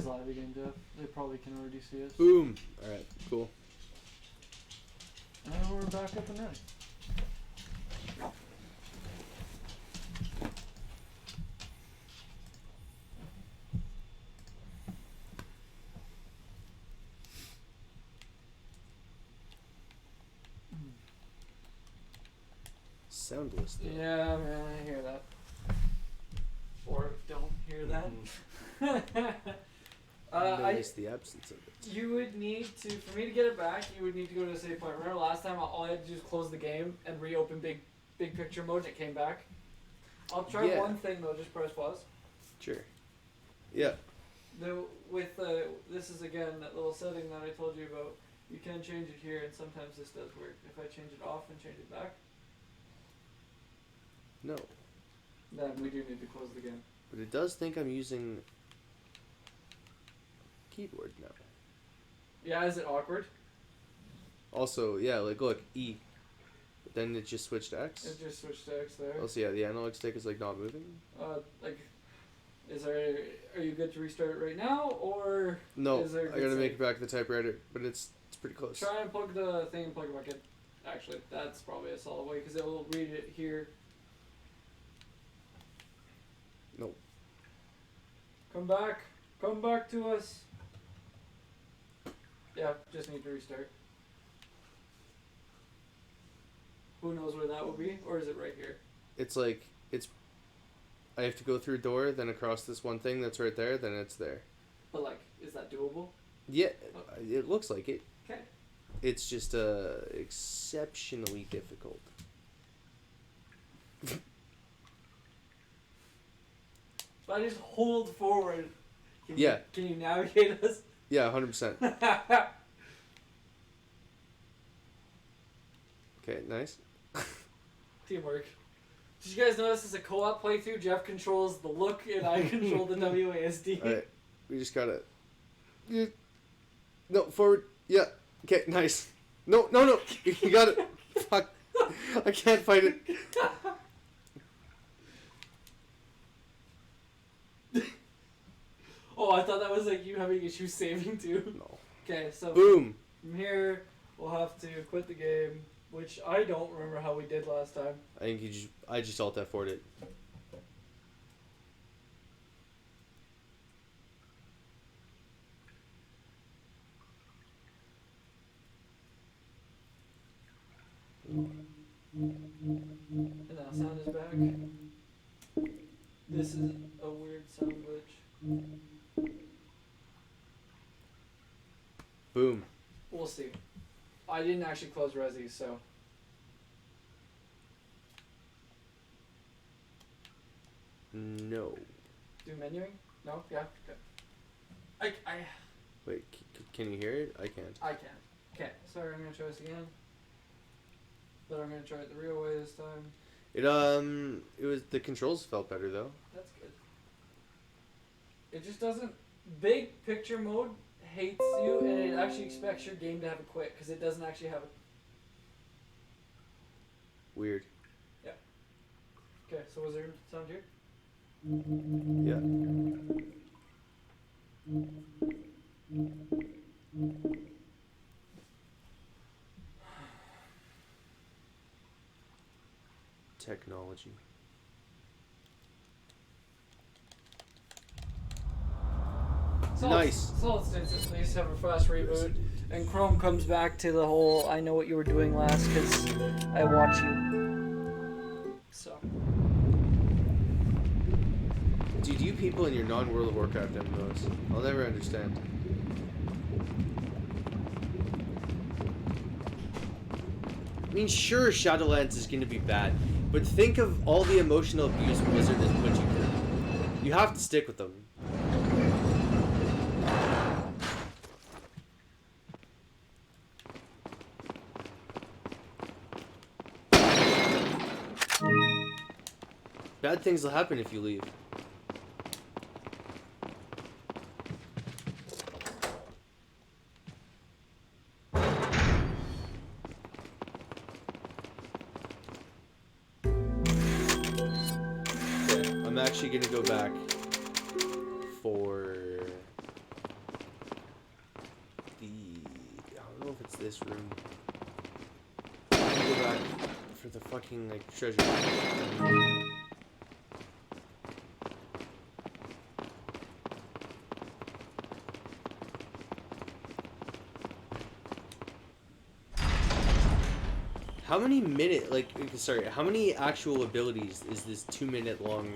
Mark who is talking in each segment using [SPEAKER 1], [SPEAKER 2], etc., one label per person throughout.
[SPEAKER 1] is live again, Jeff. They probably can already see us.
[SPEAKER 2] Boom. Alright, cool.
[SPEAKER 1] And we're back up and running.
[SPEAKER 2] Soundless though.
[SPEAKER 1] Yeah, man, I hear that. Or don't hear that.
[SPEAKER 2] Notice the absence of it.
[SPEAKER 1] You would need to, for me to get it back, you would need to go to a save point. Remember last time all I had to do was close the game and reopen big picture mode and it came back? I'll try one thing though, just press pause.
[SPEAKER 2] Sure. Yeah.
[SPEAKER 1] This is again that little setting that I told you about. You can change it here and sometimes this does work. If I change it off and change it back,
[SPEAKER 2] No.
[SPEAKER 1] then we do need to close the game.
[SPEAKER 2] But it does think I'm using keyboard now.
[SPEAKER 1] Yeah, is it awkward?
[SPEAKER 2] Also, yeah, like look, E. But then it just switched to X.
[SPEAKER 1] It just switched to X there.
[SPEAKER 2] Also, yeah, the analog stick is like not moving.
[SPEAKER 1] Are you good to restart it right now, or
[SPEAKER 2] No,
[SPEAKER 1] is there
[SPEAKER 2] I gotta make it back to the typewriter, but it's pretty close.
[SPEAKER 1] Try and plug the thing and plug it back in. Actually, that's probably a solid way because it will read it here.
[SPEAKER 2] No.
[SPEAKER 1] Come back to us. Yeah, just need to restart. Who knows where that will be, or is it right here?
[SPEAKER 2] It's like I have to go through a door, then across this one thing that's right there, then it's there.
[SPEAKER 1] But like, is that doable?
[SPEAKER 2] Yeah, it looks like it.
[SPEAKER 1] Okay.
[SPEAKER 2] It's just exceptionally difficult.
[SPEAKER 1] If I just hold forward, can you navigate us?
[SPEAKER 2] Yeah, 100%. Okay, nice.
[SPEAKER 1] Teamwork. Did you guys notice it's a co-op playthrough? Jeff controls the look and I control the WASD.
[SPEAKER 2] Alright, we just gotta... No, forward. Yeah. Okay, nice. No. You got it. Fuck. I can't fight it.
[SPEAKER 1] Oh, I thought that was like you having issues saving too.
[SPEAKER 2] No.
[SPEAKER 1] Okay, so
[SPEAKER 2] Boom.
[SPEAKER 1] from here we'll have to quit the game, which I don't remember how we did last time.
[SPEAKER 2] I think I just alt F4'd it.
[SPEAKER 1] And now sound is back. This is a weird sound glitch.
[SPEAKER 2] Boom.
[SPEAKER 1] We'll see. I didn't actually close Resi, so.
[SPEAKER 2] No.
[SPEAKER 1] Do menuing? No? Yeah? Okay. I
[SPEAKER 2] Wait, can you hear it? I can't.
[SPEAKER 1] can. Okay, sorry, I'm gonna try this again. But I'm gonna try it the real way this time.
[SPEAKER 2] It was, the controls felt better though.
[SPEAKER 1] That's good. It just doesn't. Big picture mode hates you, and it actually expects your game to have a quit because it doesn't actually have a.
[SPEAKER 2] Weird.
[SPEAKER 1] Yeah. Okay, so was there sound here?
[SPEAKER 2] Yeah. Technology.
[SPEAKER 1] So
[SPEAKER 2] Nice.
[SPEAKER 1] So let's please have a fast reboot, and Chrome comes back to the whole I know what you were doing last because I watch you. So.
[SPEAKER 2] Dude, you people in your non-World of Warcraft MMOs, I'll never understand. I mean, sure, Shadowlands is going to be bad, but think of all the emotional abuse Blizzard has put you through. You have to stick with them. Bad things will happen if you leave. I'm actually gonna go back for this room? I have to go back for the fucking like treasure. How many how many actual abilities is this 2-minute long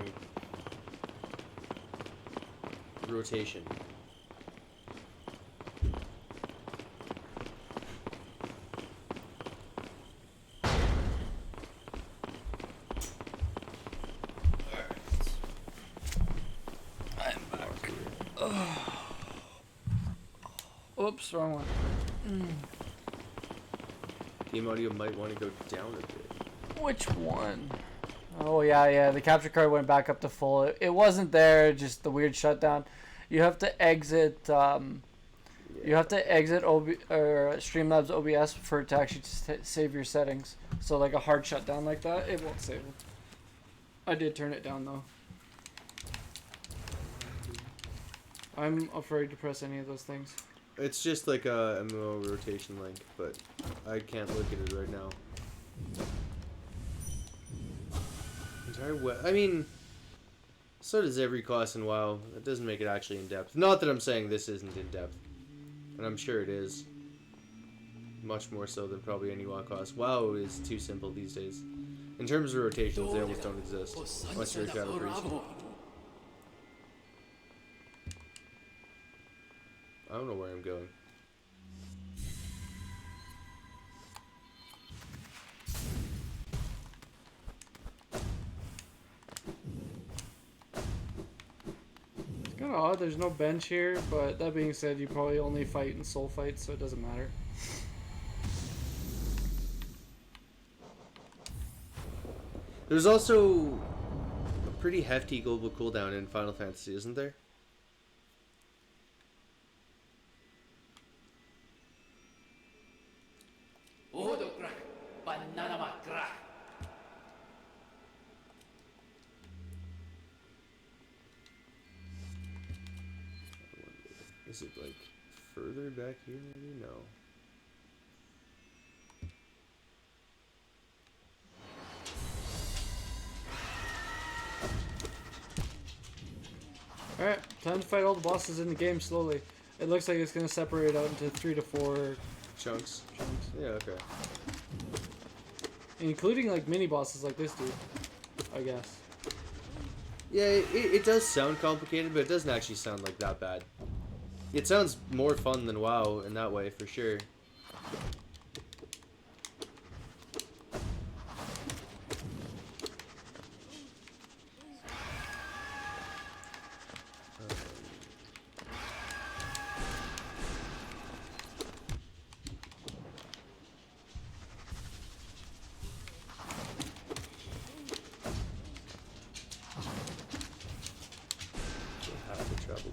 [SPEAKER 2] rotation?
[SPEAKER 1] I'm back. Oops, wrong one.
[SPEAKER 2] Game audio might want to go down a bit.
[SPEAKER 1] Which one? Oh yeah, the capture card went back up to full. It wasn't there, just the weird shutdown. You have to exit. You have to exit Streamlabs OBS for it to actually save your settings. So like a hard shutdown like that, it won't save it. I did turn it down though. I'm afraid to press any of those things.
[SPEAKER 2] It's just like a MMO rotation link, but I can't look at it right now. I mean, so does every class in WoW. That doesn't make it actually in depth. Not that I'm saying this isn't in depth, and I'm sure it is. Much more so than probably any WoW class. WoW is too simple these days. In terms of rotations, they almost don't exist unless you're a Shadow Priest. I don't know where I'm going.
[SPEAKER 1] It's kind of odd, there's no bench here, but that being said, you probably only fight in soul fights, so it doesn't matter.
[SPEAKER 2] There's also a pretty hefty global cooldown in Final Fantasy, isn't there? Is it like further back here maybe? No.
[SPEAKER 1] Alright, time to fight all the bosses in the game slowly. It looks like it's going to separate out into 3 to 4
[SPEAKER 2] chunks. Yeah, okay.
[SPEAKER 1] Including like mini bosses like this dude, I guess.
[SPEAKER 2] Yeah, it does sound complicated, but it doesn't actually sound like that bad. It sounds more fun than WoW in that way, for sure.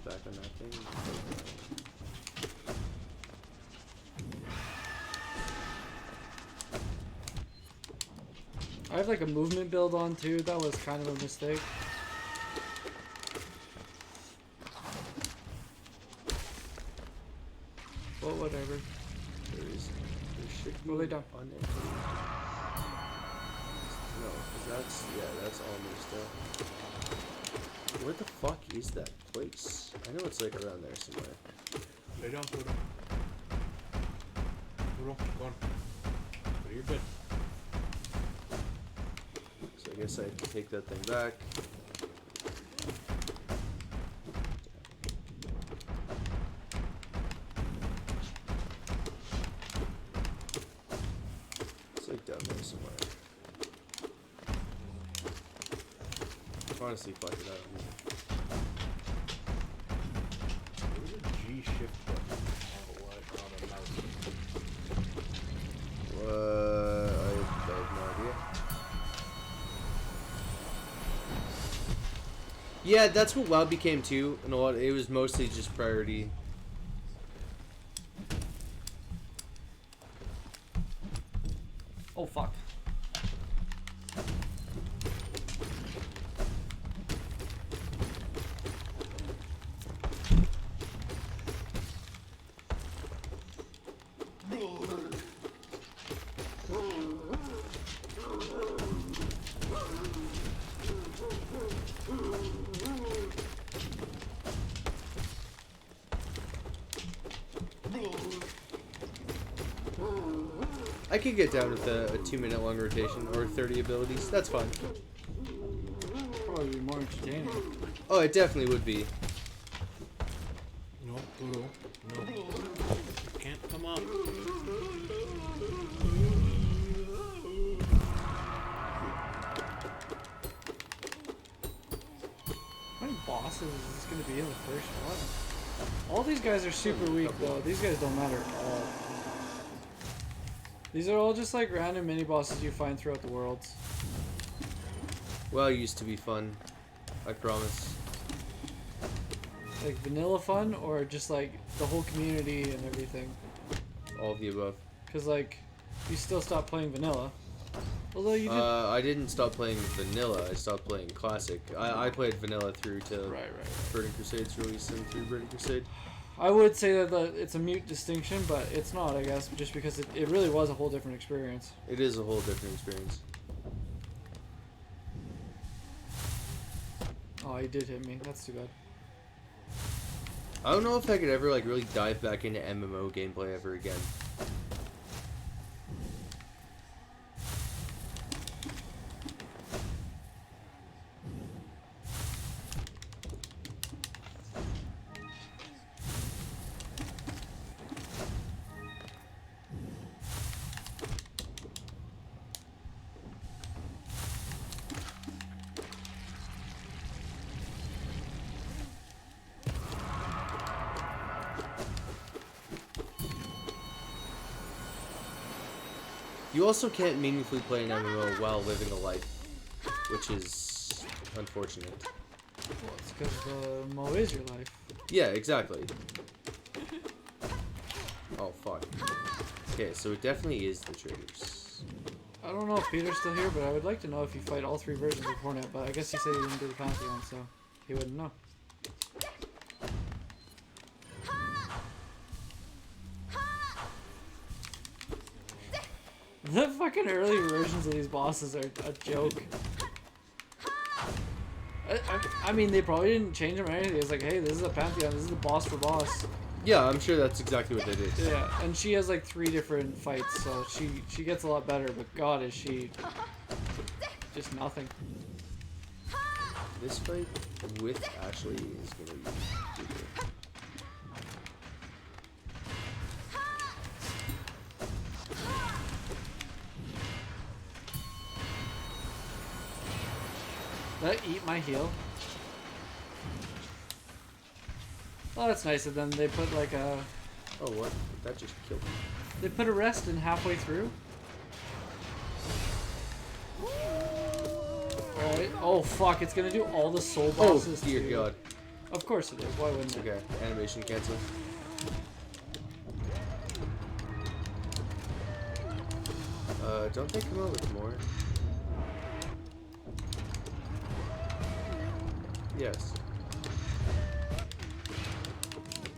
[SPEAKER 2] Back on that thing.
[SPEAKER 1] I have like a movement build on too. That was kind of a mistake. Well, whatever.
[SPEAKER 2] There should be
[SPEAKER 1] lay down.
[SPEAKER 2] On there. No, because that's almost there. Where the fuck is that place? I know it's like around there somewhere.
[SPEAKER 3] Lay down, Toto. Toto, go on. Go to your bed.
[SPEAKER 2] So I guess I have to take that thing back. It's like down there somewhere. Honestly, fuck it, I don't know.
[SPEAKER 3] There's a G shift button on a mouse.
[SPEAKER 2] I have no idea. Yeah, that's what WoW became too. And a lot, it was mostly just priority.
[SPEAKER 1] Oh fuck.
[SPEAKER 2] I could get down with a 2-minute long rotation or 30 abilities. That's fine.
[SPEAKER 1] Probably be more entertaining.
[SPEAKER 2] Oh, it definitely would be.
[SPEAKER 3] No, Pluto. No. You can't come up.
[SPEAKER 1] How many bosses is this going to be in the first one? All these guys are super weak though. These guys don't matter at all. These are all just like random mini bosses you find throughout the worlds.
[SPEAKER 2] Well, it used to be fun. I promise.
[SPEAKER 1] Like vanilla fun or just like the whole community and everything.
[SPEAKER 2] All of the above.
[SPEAKER 1] Cause like, you still stop playing vanilla. Although you did.
[SPEAKER 2] I didn't stop playing vanilla. I stopped playing classic. I played vanilla through to
[SPEAKER 1] Right.
[SPEAKER 2] Burning Crusade's release and through Burning Crusade.
[SPEAKER 1] I would say that it's a mute distinction, but it's not, I guess, just because it really was a whole different experience.
[SPEAKER 2] It is a whole different experience.
[SPEAKER 1] Oh, he did hit me. That's too bad.
[SPEAKER 2] I don't know if I could ever like really dive back into MMO gameplay ever again. You also can't meaningfully play an MMO while living a life, which is unfortunate.
[SPEAKER 1] Well, it's because the Mo is your life.
[SPEAKER 2] Yeah, exactly. Oh, fuck. Okay, so it definitely is the traders.
[SPEAKER 1] I don't know if Peter's still here, but I would like to know if you fight all 3 versions of Hornet, but I guess he said he didn't do the Pantheon, so he wouldn't know. The fucking early versions of these bosses are a joke. I mean, they probably didn't change them or anything. It's like, hey, this is a Pantheon, this is the boss for boss.
[SPEAKER 2] Yeah, I'm sure that's exactly what they did.
[SPEAKER 1] Yeah, and she has like 3 different fights, so she gets a lot better, but god is she just nothing.
[SPEAKER 2] This fight with Ashley is gonna be super.
[SPEAKER 1] Did I eat my heal? Oh, that's nice of them. They put like a...
[SPEAKER 2] Oh, what? That just killed me.
[SPEAKER 1] They put a rest in halfway through. Alright. Oh, fuck. It's gonna do all the soul bosses,
[SPEAKER 2] Oh, dear
[SPEAKER 1] too.
[SPEAKER 2] god.
[SPEAKER 1] Of course it is. Why wouldn't it?
[SPEAKER 2] Okay, animation cancel. Don't they come out with more? Yes.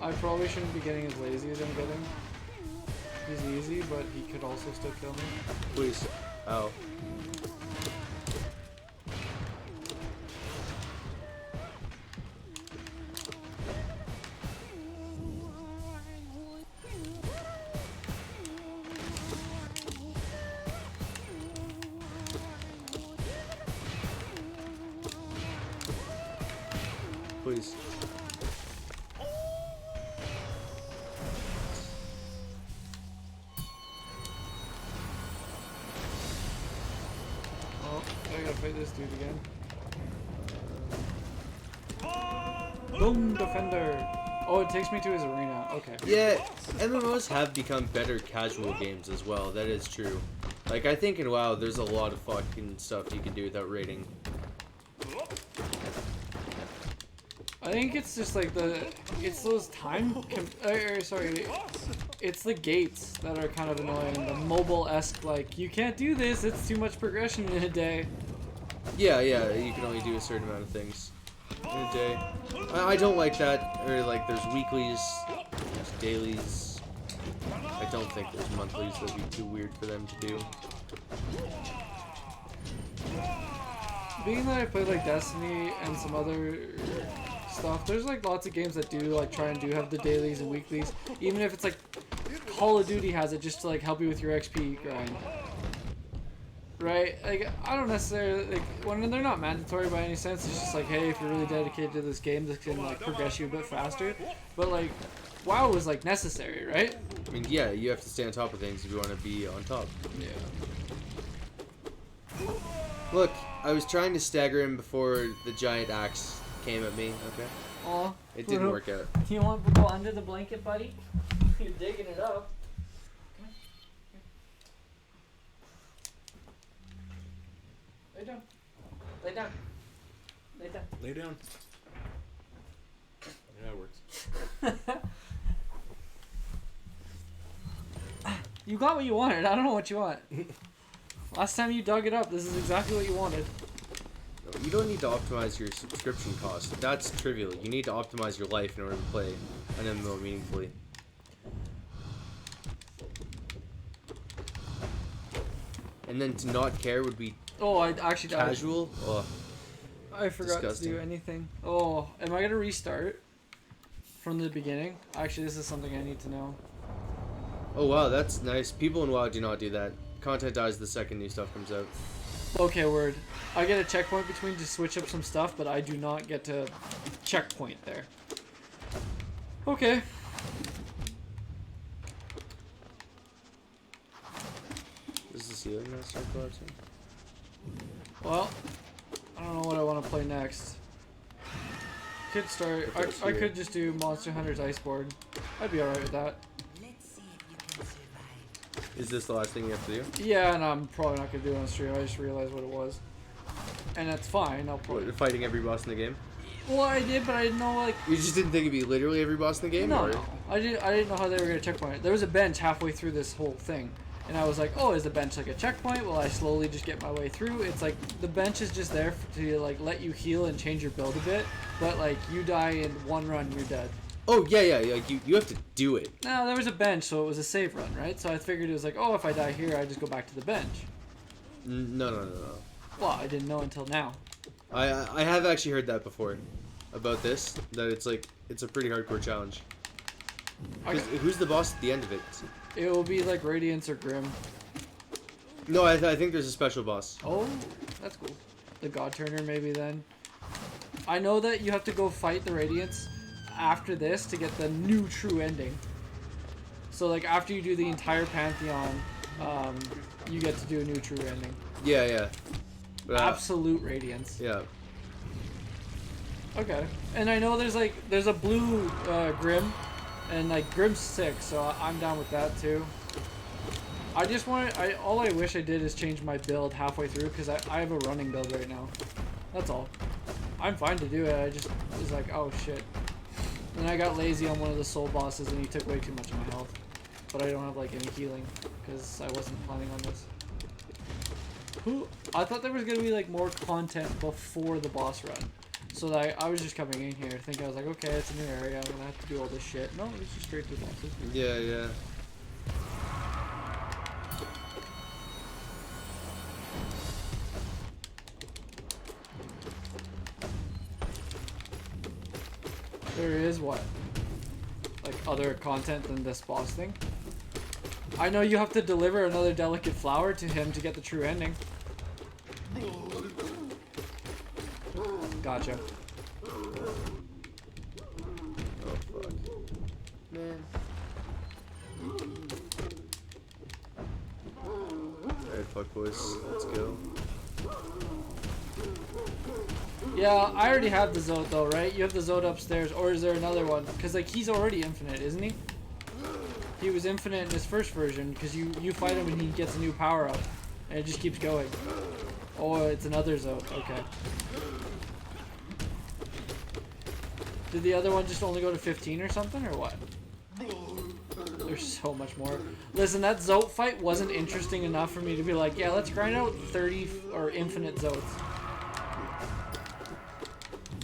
[SPEAKER 1] I probably shouldn't be getting as lazy as I'm getting. He's easy, but he could also still kill me.
[SPEAKER 2] Please. Ow. Please.
[SPEAKER 1] Oh, I gotta fight this dude again. Boom, defender! Oh, it takes me to his arena. Okay.
[SPEAKER 2] Yeah, MMOs have become better casual games as well. That is true. Like, I think in WoW, there's a lot of fucking stuff you can do without raiding.
[SPEAKER 1] I think it's just like it's those it's the gates that are kind of annoying. The mobile-esque, like, you can't do this, it's too much progression in a day.
[SPEAKER 2] Yeah, you can only do a certain amount of things in a day. I don't like that. Or, like, there's weeklies, there's dailies. I don't think there's monthlies. That'd be too weird for them to do.
[SPEAKER 1] Being that I played, like, Destiny and some other stuff, there's, like, lots of games that do, like, try and do have the dailies and weeklies. Even if it's, like, Call of Duty has it just to like help you with your XP grind. Right? Like, I don't necessarily, like, when they're not mandatory by any sense, it's just like, hey, if you're really dedicated to this game, this can, like, progress you a bit faster. But, like, WoW was, like, necessary, right?
[SPEAKER 2] I mean, yeah, you have to stay on top of things if you want to be on top.
[SPEAKER 1] Yeah.
[SPEAKER 2] Look, I was trying to stagger him before the giant axe came at me, okay?
[SPEAKER 1] Aw.
[SPEAKER 2] It didn't work out.
[SPEAKER 1] You want to go under the blanket, buddy? You're digging it up. Lay down. Lay down. Lay down.
[SPEAKER 3] Lay down. Yeah, it works.
[SPEAKER 1] You got what you wanted. I don't know what you want. Last time you dug it up, this is exactly what you wanted.
[SPEAKER 2] You don't need to optimize your subscription cost. That's trivial. You need to optimize your life in order to play an MMO meaningfully. And then to not care would be
[SPEAKER 1] Oh, I actually died.
[SPEAKER 2] casual. Oh,
[SPEAKER 1] I forgot
[SPEAKER 2] disgusting.
[SPEAKER 1] to do anything. Oh, am I gonna restart from the beginning? Actually, this is something I need to know.
[SPEAKER 2] oh wow, that's nice. People in WoW do not do that. Content dies the second new stuff comes out.
[SPEAKER 1] Okay, word. I get a checkpoint between to switch up some stuff, but I do not get to checkpoint there. Okay.
[SPEAKER 2] Is the ceiling gonna start collapsing?
[SPEAKER 1] Well, I don't know what I want to play next. Could start. I could just do Monster Hunter's Iceborne. I'd be alright with that.
[SPEAKER 4] Let's see if you can survive.
[SPEAKER 2] Is this the last thing you have to do?
[SPEAKER 1] Yeah, and I'm probably not gonna do it on stream. I just realized what it was, and that's fine. I'll probably.
[SPEAKER 2] What, fighting every boss in the game?
[SPEAKER 1] Well, I did, but I didn't know like.
[SPEAKER 2] You just didn't think it'd be literally every boss in the game?
[SPEAKER 1] No,
[SPEAKER 2] or?
[SPEAKER 1] no. I didn't know how they were gonna checkpoint it. There was a bench halfway through this whole thing, and I was like, oh, is the bench like a checkpoint? Well, I slowly just get my way through. It's like the bench is just there to like let you heal and change your build a bit, but like you die in one run, you're dead.
[SPEAKER 2] Oh yeah, like you have to do it.
[SPEAKER 1] No, there was a bench, so it was a save run, right? So I figured it was like, oh, if I die here, I just go back to the bench.
[SPEAKER 2] No.
[SPEAKER 1] Well, I didn't know until now.
[SPEAKER 2] I have actually heard that before, about this, that it's like, it's a pretty hardcore challenge. 'Cause who's the boss at the end of it?
[SPEAKER 1] It will be like Radiance or Grim.
[SPEAKER 2] No, I think there's a special boss.
[SPEAKER 1] Oh, that's cool. The God Turner maybe then. I know that you have to go fight the Radiance after this to get the new true ending. So like after you do the entire Pantheon, you get to do a new true ending.
[SPEAKER 2] Yeah.
[SPEAKER 1] Absolute Radiance.
[SPEAKER 2] Yeah.
[SPEAKER 1] Okay. And I know there's a blue Grim, and like Grim's sick, so I'm down with that too. I just want all I wish I did is change my build halfway through, because I have a running build right now. That's all. I'm fine to do it. I just was like, oh shit. And I got lazy on one of the soul bosses, and he took way too much of my health. But I don't have like any healing, because I wasn't planning on this. I thought there was gonna be like more content before the boss run. So that I was just coming in here thinking, I was like, okay, it's a new area, I'm gonna have to do all this shit. No, it's just straight to the bosses.
[SPEAKER 2] Yeah.
[SPEAKER 1] There is what? Like other content than this boss thing? I know you have to deliver another delicate flower to him to get the true ending. Gotcha.
[SPEAKER 2] Oh fuck. Man. Alright, fuck boys. Let's go.
[SPEAKER 1] Yeah, I already have the Zote though, right? You have the Zote upstairs, or is there another one? Because like he's already infinite, isn't he? He was infinite in his first version, because you fight him and he gets a new power up, and it just keeps going. Oh, it's another Zote. Okay. Did the other one just only go to 15 or something, or what? There's so much more. Listen, that Zote fight wasn't interesting enough for me to be like, yeah, let's grind out 30 or infinite Zotes.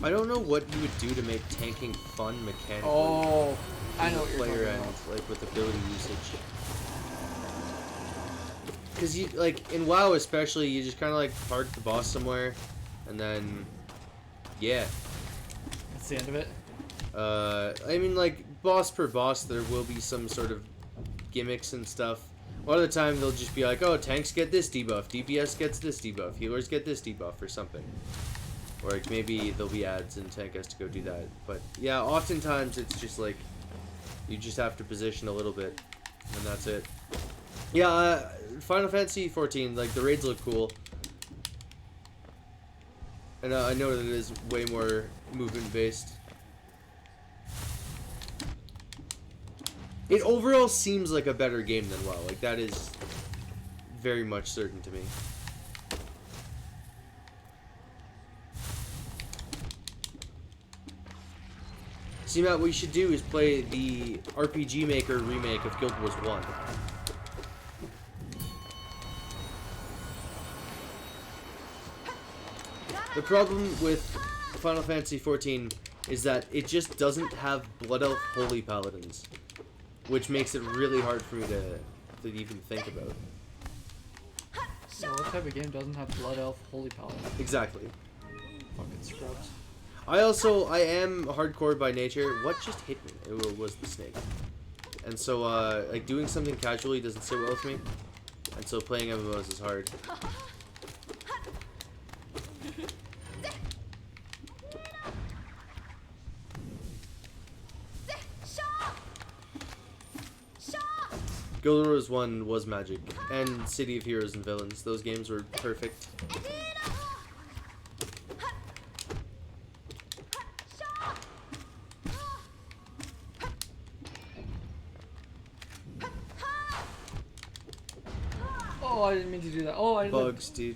[SPEAKER 2] I don't know what you would do to make tanking fun mechanically.
[SPEAKER 1] Oh, I know what you're
[SPEAKER 2] Player
[SPEAKER 1] talking
[SPEAKER 2] end,
[SPEAKER 1] about.
[SPEAKER 2] like with ability usage. Because you like in WoW especially, you just kind of like park the boss somewhere, and then yeah.
[SPEAKER 1] That's the end of it.
[SPEAKER 2] I mean like boss per boss, there will be some sort of gimmicks and stuff, a lot of the time they'll just be like, oh, tanks get this debuff, DPS gets this debuff, healers get this debuff, or something. Or like maybe there'll be ads and tank has to go do that. But yeah, oftentimes it's just like you just have to position a little bit, and that's it. Yeah, Final Fantasy 14, like the raids look cool, and I know that it is way more movement based. It overall seems like a better game than WoW. Like that is very much certain to me. See, Matt, what you should do is play the RPG Maker remake of Guild Wars 1. The problem with Final Fantasy 14 is that it just doesn't have Blood Elf Holy Paladins, which makes it really hard for me to even think about.
[SPEAKER 1] So what type of game doesn't have Blood Elf Holy Paladin?
[SPEAKER 2] Exactly.
[SPEAKER 1] Fucking scrubs.
[SPEAKER 2] I am hardcore by nature. What just hit me? It was the snake. And so, like, doing something casually doesn't sit well with me. And so playing MMOs is hard. Guild Wars 1 was magic. And City of Heroes and Villains. Those games were perfect.
[SPEAKER 1] Oh, I didn't mean to do that. Oh, I
[SPEAKER 2] Bugs, dude.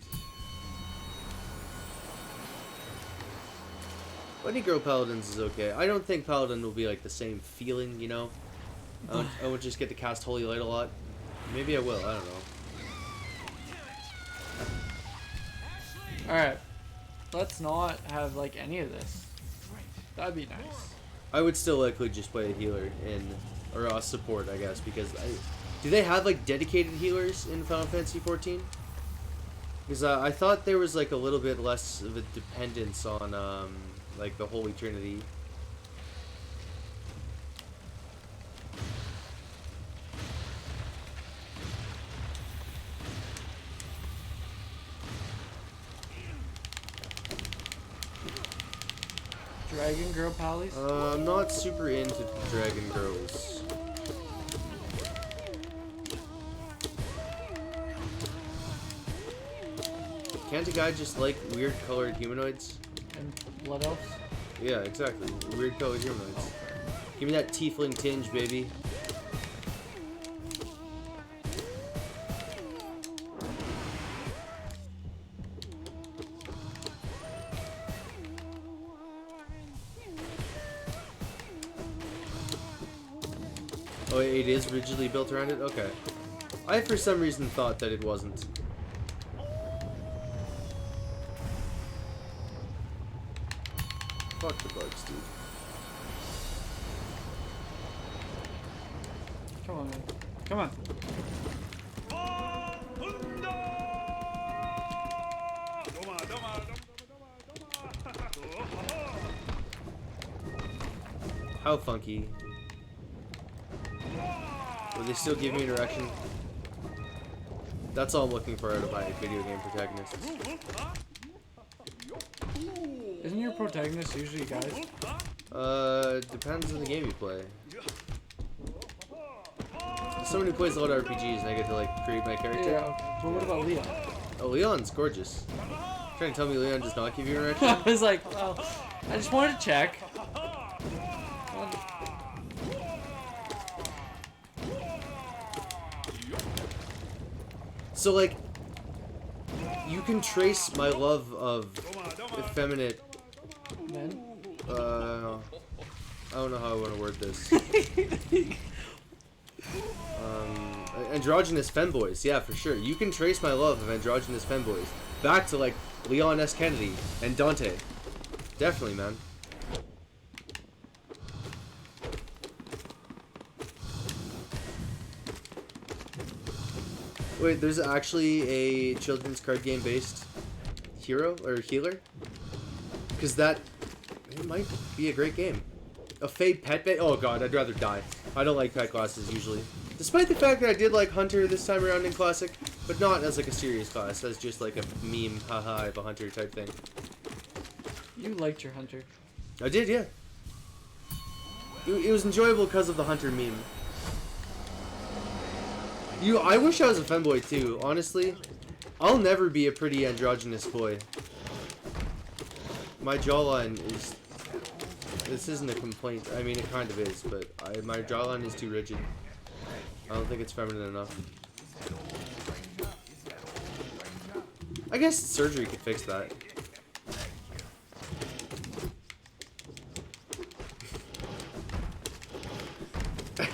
[SPEAKER 2] Bunny Girl Paladins is okay. I don't think Paladin will be like the same feeling, you know? I would just get to cast Holy Light a lot. Maybe I will, I don't know.
[SPEAKER 1] Alright. Let's not have like any of this. That'd be nice.
[SPEAKER 2] I would still likely just play a healer or a support, I guess, because do they have like dedicated healers in Final Fantasy 14? Because I thought there was like a little bit less of a dependence on like the Holy Trinity.
[SPEAKER 1] Dragon Girl Pallies?
[SPEAKER 2] I'm not super into Dragon Girls. Can't a guy just like weird colored humanoids?
[SPEAKER 1] And Blood Elves?
[SPEAKER 2] Yeah, exactly. Weird colored humanoids. Give me that tiefling tinge, baby. Oh, it is rigidly built around it? Okay. I for some reason thought that it wasn't. Fuck the bugs, dude.
[SPEAKER 1] Come on, man. Come on.
[SPEAKER 2] How funky. Will they still give me an erection? That's all I'm looking for out of my video game protagonists.
[SPEAKER 1] Isn't your protagonist usually guys?
[SPEAKER 2] Depends on the game you play. Someone who plays a lot of RPGs and I get to like create my character.
[SPEAKER 1] Yeah, okay. But what about Leon?
[SPEAKER 2] Oh, Leon's gorgeous. Trying to tell me Leon does not give you an erection?
[SPEAKER 1] I was like, well, I just wanted to check.
[SPEAKER 2] So like, you can trace my love of effeminate.
[SPEAKER 1] Men?
[SPEAKER 2] I don't know how I want to word this. Androgynous femboys, yeah, for sure. You can trace my love of androgynous femboys back to like Leon S. Kennedy and Dante. Definitely, man. Wait, there's actually a children's card game based hero or healer? Because that, it might be a great game. A Fade pet bait? Oh god, I'd rather die. I don't like pet classes usually. Despite the fact that I did like Hunter this time around in Classic, but not as like a serious class, as just like a meme, haha, I have a Hunter type thing.
[SPEAKER 1] You liked your hunter.
[SPEAKER 2] I did, yeah. It was enjoyable because of the Hunter meme. I wish I was a femboy too, honestly. I'll never be a pretty androgynous boy. My jawline is... This isn't a complaint. I mean, it kind of is, but my jawline is too rigid. I don't think it's feminine enough. I guess surgery could fix that.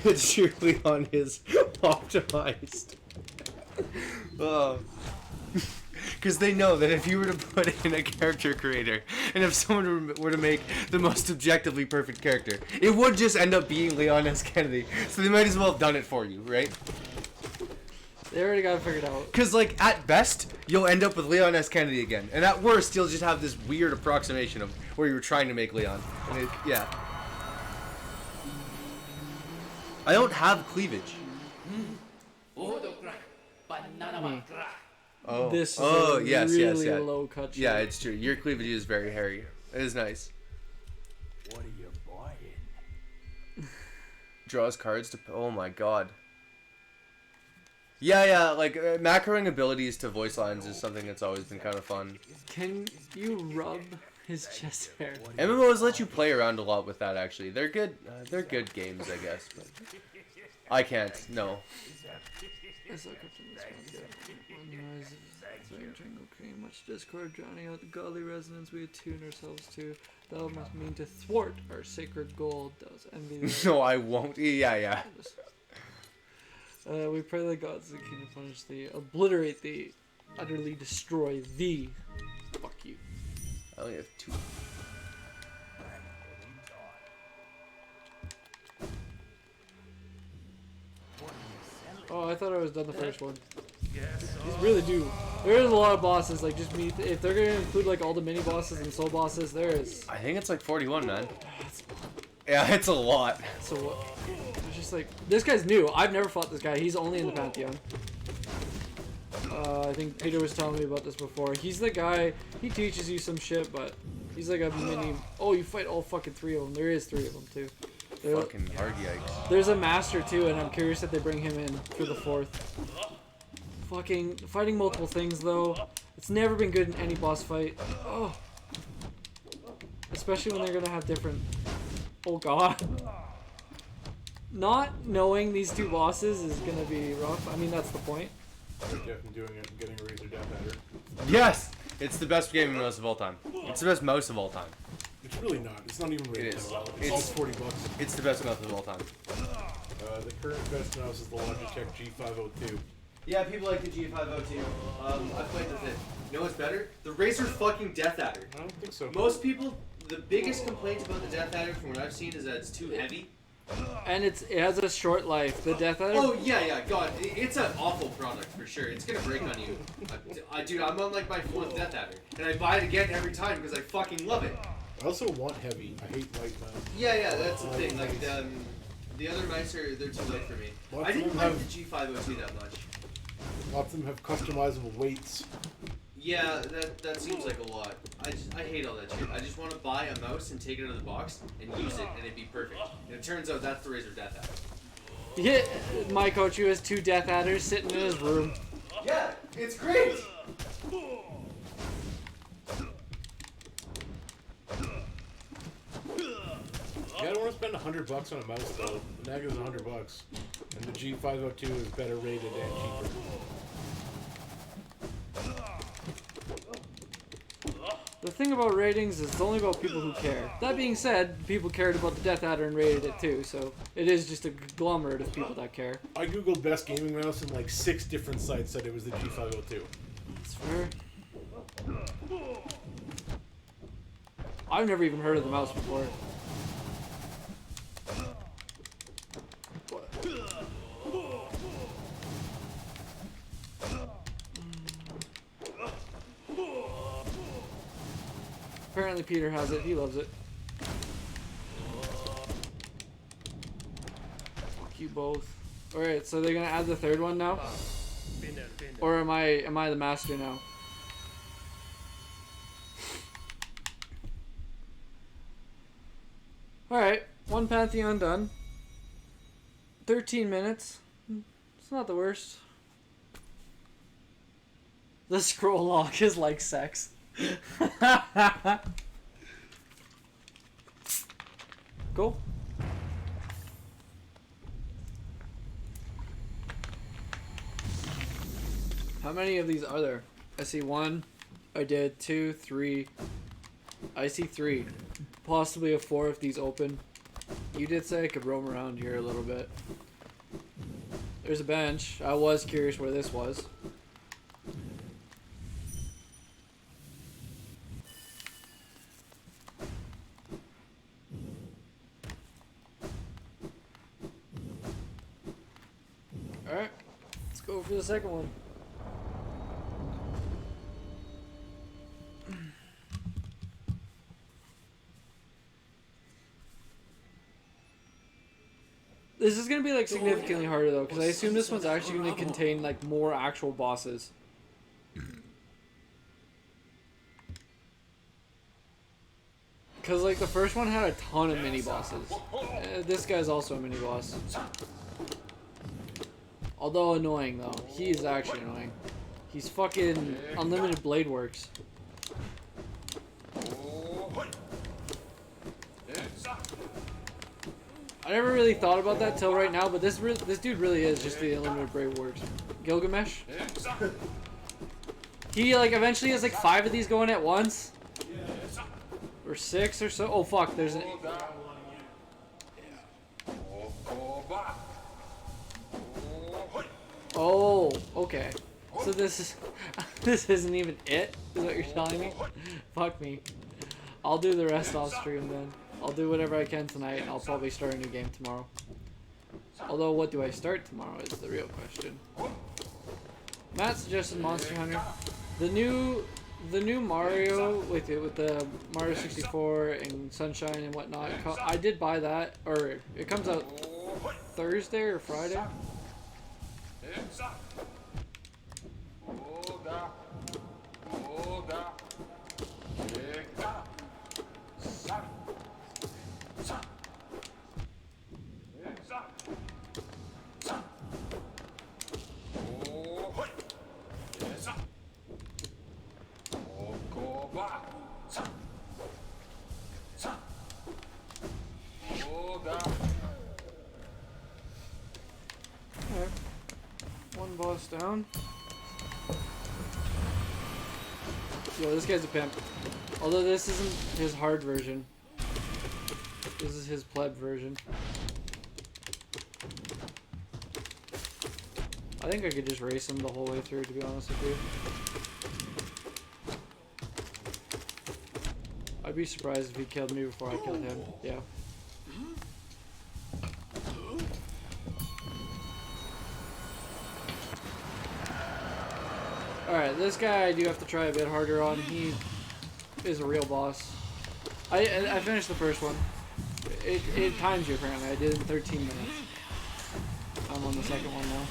[SPEAKER 2] It's surely on his optimized. Because they know that if you were to put in a character creator, and if someone were to make the most objectively perfect character, it would just end up being Leon S. Kennedy. So they might as well have done it for you, right?
[SPEAKER 1] They already got it figured out.
[SPEAKER 2] Because, like, at best, you'll end up with Leon S. Kennedy again. And at worst, you'll just have this weird approximation of where you were trying to make Leon. And yeah. I don't have cleavage. Oh,
[SPEAKER 1] This is
[SPEAKER 2] yes,
[SPEAKER 1] really
[SPEAKER 2] yes.
[SPEAKER 1] low cut shit.
[SPEAKER 2] Yeah, it's true. Your cleavage is very hairy. It is nice.
[SPEAKER 3] What are you buying?
[SPEAKER 2] Draws cards to... Oh my god. Yeah, like, macroing abilities to voice lines is something that's always been kind of fun.
[SPEAKER 1] Can you rub his chest hair?
[SPEAKER 2] MMOs let you play around a lot with that, actually. They're good games, I guess, but... I can't, no.
[SPEAKER 1] Triangle cream, much discord, drowning out the godly resonance we attune ourselves to. Thou must mean to thwart our sacred goal. Does envy the
[SPEAKER 2] No, I won't. Yeah.
[SPEAKER 1] We pray the gods that can punish thee, obliterate thee, utterly destroy thee. Fuck you.
[SPEAKER 2] I only have 2.
[SPEAKER 1] Oh, I thought I was done the first one. These really do. There is a lot of bosses, like just meet. If they're gonna include like all the mini bosses and soul bosses, there is.
[SPEAKER 2] I think it's like 41, man. Yeah, it's a lot.
[SPEAKER 1] So it's just like this guy's new. I've never fought this guy. He's only in the Pantheon. I think Peter was telling me about this before. He's the guy. He teaches you some shit, but he's like a mini. Oh, you fight all fucking 3 of them. There is 3 of them too.
[SPEAKER 2] Fucking hard yikes.
[SPEAKER 1] There's a master too, and I'm curious if they bring him in for the 4th. Fucking fighting multiple things though. It's never been good in any boss fight. Oh. Especially when they're gonna have different. Oh god. Not knowing these 2 bosses is gonna be rough. I mean, that's the point.
[SPEAKER 3] Definitely doing it and getting a razor death adder.
[SPEAKER 2] Yes! It's the best gaming mouse of all time. It's the best mouse of all time.
[SPEAKER 3] It's really not. It's not even rated
[SPEAKER 2] It is.
[SPEAKER 3] that well. It's all $40.
[SPEAKER 2] It's the best mouse of all time.
[SPEAKER 3] The current best mouse is the Logitech G502.
[SPEAKER 2] Yeah, people like the G502. I played with it. You know what's better? The Razer fucking Death Adder.
[SPEAKER 3] I don't think so.
[SPEAKER 2] Most people, the biggest complaint about the Death Adder from what I've seen is that it's too heavy.
[SPEAKER 1] And it has a short life. The Death Adder.
[SPEAKER 2] Oh yeah, God, it's an awful product for sure. It's gonna break on you. Dude, I'm on like my 4th Death Adder, and I buy it again every time because I fucking love it.
[SPEAKER 3] I also want heavy. I hate light mouse.
[SPEAKER 2] Yeah, that's the thing. Like the other mice they're too light for me.
[SPEAKER 3] Lots
[SPEAKER 2] I
[SPEAKER 3] of
[SPEAKER 2] didn't
[SPEAKER 3] them
[SPEAKER 2] like
[SPEAKER 3] have-
[SPEAKER 2] the G502 that much.
[SPEAKER 3] Lots of them have customizable weights.
[SPEAKER 2] Yeah, that seems like a lot. I hate all that shit. I just want to buy a mouse and take it out of the box and use it, and it'd be perfect. And it turns out that's the Razer Death Adder.
[SPEAKER 1] Yeah, my coach who has 2 Death Adders sitting in his room.
[SPEAKER 2] Yeah, it's great.
[SPEAKER 3] Yeah, I don't want to spend $100 on a mouse though. The Nag is $100, and the G502 is better rated and cheaper.
[SPEAKER 1] The thing about ratings is it's only about people who care. That being said, people cared about the Death Adder and rated it too, so it is just a conglomerate of people that care.
[SPEAKER 3] I googled best gaming mouse and like 6 different sites said it was the G502.
[SPEAKER 1] That's fair. I've never even heard of the mouse before. Apparently Peter has it. He loves it. Fuck you both. Alright, so they're gonna add the third one now? Or am I the master now? Alright, one Pantheon done. 13 minutes. It's not the worst. The scroll lock is like sex. Cool. How many of these are there? I see 1. I did 2, 3. I see 3. Possibly a 4 if these open. You did say I could roam around here a little bit. There's a bench. I was curious where this was. Alright. Let's go for the second one. This is gonna be like significantly harder though, because I assume this one's actually gonna contain like more actual bosses. Because like the first one had a ton of mini bosses. This guy's also a mini boss. Although annoying though, he is actually annoying. He's fucking unlimited blade works. I never really thought about that till right now, but this dude really is just the unlimited blade works. Gilgamesh. He like eventually has like 5 of these going at once, or 6 or so. Oh fuck, there's an. Oh, okay. So this is this isn't even it, is what you're telling me? Fuck me. I'll do the rest off stream then. I'll do whatever I can tonight, and I'll probably start a new game tomorrow. Although, what do I start tomorrow is the real question. Matt suggested Monster Hunter. The new Mario with the Mario 64 and Sunshine and whatnot. I did buy that, or it comes out Thursday or Friday. Okay. One boss down. Yo, this guy's a pimp. Although this isn't his hard version. This is his pleb version. I think I could just race him the whole way through, to be honest with you. I'd be surprised if he killed me before I killed him. Yeah. Alright, this guy I do have to try a bit harder on. He is a real boss. I finished the first one. It times you apparently. I did it in 13 minutes. I'm on the second one now.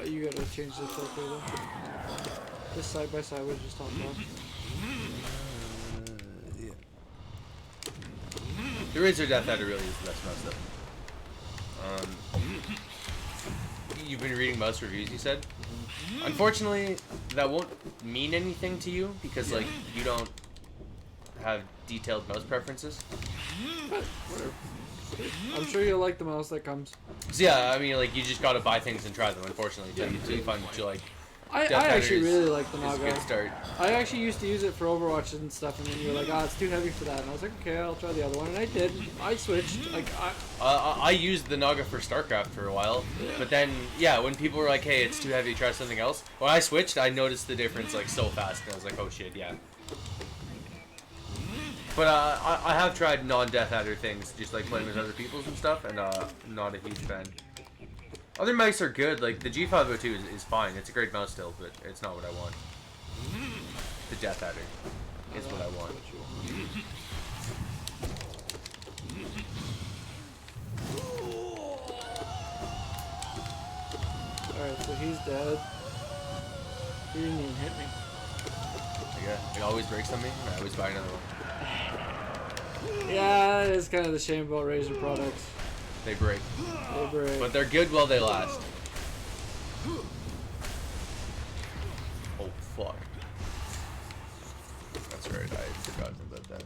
[SPEAKER 1] You gotta change the filter though. This side by side was just talking about.
[SPEAKER 2] Yeah. The Razor Death Adder really is the best mouse though. You've been reading mouse reviews, you said? Unfortunately, that won't mean anything to you because like you don't have detailed mouse preferences.
[SPEAKER 1] Whatever. I'm sure you'll like the mouse that comes.
[SPEAKER 2] So yeah, I mean like you just gotta buy things and try them, unfortunately, until you find what you like.
[SPEAKER 1] I actually really like the Naga.
[SPEAKER 2] It's a good start.
[SPEAKER 1] I actually used to use it for Overwatch and stuff, and then you were like, it's too heavy for that. And I was like, okay, I'll try the other one. And I did. I switched. Like,
[SPEAKER 2] I used the Naga for StarCraft for a while, but then, yeah, when people were like, hey, it's too heavy, try something else. When I switched, I noticed the difference, like, so fast, and I was like, oh shit, yeah. But I have tried non-Death Adder things, just like playing with other people's and stuff, and not a huge fan. Other mice are good, like the G502 is fine, it's a great mouse still, but it's not what I want. The Death Adder is what I want.
[SPEAKER 1] so he's dead. He didn't even hit me.
[SPEAKER 2] Yeah, it always breaks on me, and I always buy another one.
[SPEAKER 1] Yeah, it's kind of the shame about Razer products.
[SPEAKER 2] They break.
[SPEAKER 1] They break.
[SPEAKER 2] But they're good while they last. Oh, fuck. That's right, I had forgotten about that.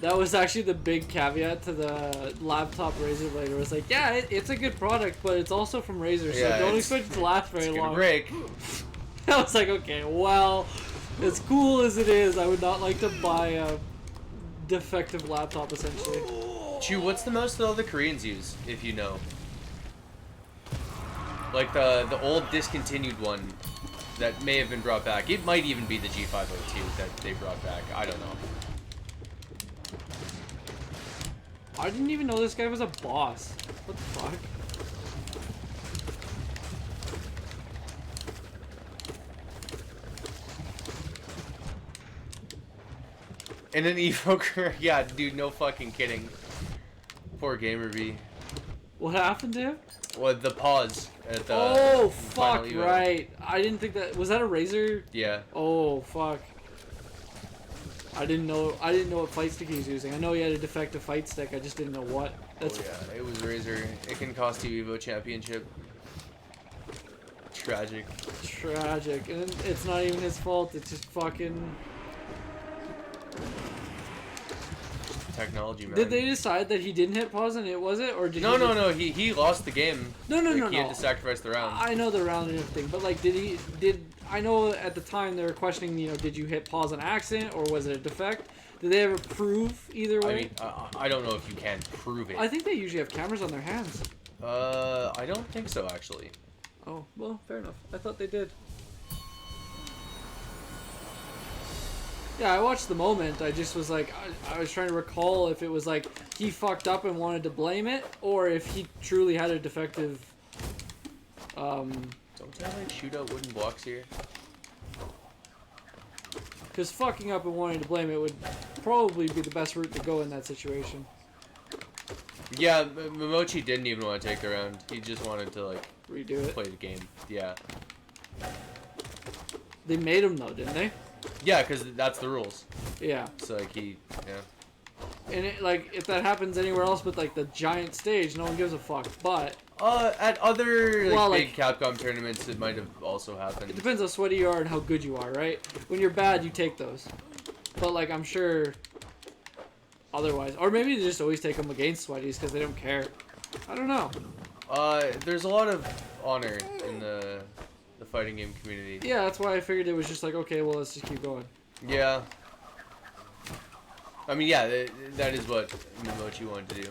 [SPEAKER 1] That was actually the big caveat to the laptop Razer Blade. It was like, yeah, it's a good product, but it's also from Razer, so
[SPEAKER 2] Yeah,
[SPEAKER 1] don't
[SPEAKER 2] it's-
[SPEAKER 1] expect it to last very
[SPEAKER 2] It's
[SPEAKER 1] long.
[SPEAKER 2] gonna break.
[SPEAKER 1] I was like, okay, well, as cool as it is, I would not like to buy a defective laptop, essentially.
[SPEAKER 2] Chew, what's the most that all the Koreans use, if you know? Like the old discontinued one that may have been brought back. It might even be the G502 that they brought back. I don't know.
[SPEAKER 1] I didn't even know this guy was a boss. What the fuck?
[SPEAKER 2] And an evoker, yeah, dude, no fucking kidding. Poor Gamer V.
[SPEAKER 1] What happened to him?
[SPEAKER 2] Well, the pause at the
[SPEAKER 1] Oh,
[SPEAKER 2] final
[SPEAKER 1] fuck,
[SPEAKER 2] evo.
[SPEAKER 1] right. I didn't think that... Was that a Razer?
[SPEAKER 2] Yeah.
[SPEAKER 1] Oh, fuck. I didn't know what fight stick he was using. I know he had a defective fight stick, I just didn't know what. That's
[SPEAKER 2] Oh yeah, it was Razer. It can cost you Evo Championship. Tragic.
[SPEAKER 1] tragic. And it's not even his fault, it's just fucking...
[SPEAKER 2] Technology, man.
[SPEAKER 1] Did they decide that he didn't hit pause and it was it? Or did
[SPEAKER 2] No,
[SPEAKER 1] he
[SPEAKER 2] no,
[SPEAKER 1] just-
[SPEAKER 2] no. He lost the game.
[SPEAKER 1] No,
[SPEAKER 2] Like,
[SPEAKER 1] no,
[SPEAKER 2] he had to sacrifice the round.
[SPEAKER 1] I know the round and everything, but like, I know at the time they were questioning, did you hit pause on accident or was it a defect? Did they ever prove either way?
[SPEAKER 2] I mean, I don't know if you can prove it.
[SPEAKER 1] I think they usually have cameras on their hands.
[SPEAKER 2] I don't think so, actually.
[SPEAKER 1] Oh, well, fair enough. I thought they did. Yeah, I watched the moment. I just was like, I was trying to recall if it was like he fucked up and wanted to blame it, or if he truly had a defective.
[SPEAKER 2] Don't they like shoot out wooden blocks here?
[SPEAKER 1] Because fucking up and wanting to blame it would probably be the best route to go in that situation.
[SPEAKER 2] Yeah, Momochi didn't even want to take the round. He just wanted to like
[SPEAKER 1] Redo it.
[SPEAKER 2] play the game. Yeah.
[SPEAKER 1] They made him though, didn't they?
[SPEAKER 2] Yeah, because that's the rules.
[SPEAKER 1] Yeah.
[SPEAKER 2] So like yeah.
[SPEAKER 1] And it, like, if that happens anywhere else but like the giant stage, no one gives a fuck. But
[SPEAKER 2] At other like,
[SPEAKER 1] Well,
[SPEAKER 2] big Capcom tournaments, it might have also
[SPEAKER 1] it
[SPEAKER 2] happened.
[SPEAKER 1] depends how sweaty you are and how good you are, right? When you're bad, you take those. But like, I'm sure otherwise, or maybe they just always take them against sweaties because they don't care. I don't know.
[SPEAKER 2] There's a lot of honor in the fighting game community.
[SPEAKER 1] Yeah, that's why I figured it was just like, okay, well, let's just keep going.
[SPEAKER 2] Yeah. I mean, yeah, that is what Momochi wanted to do.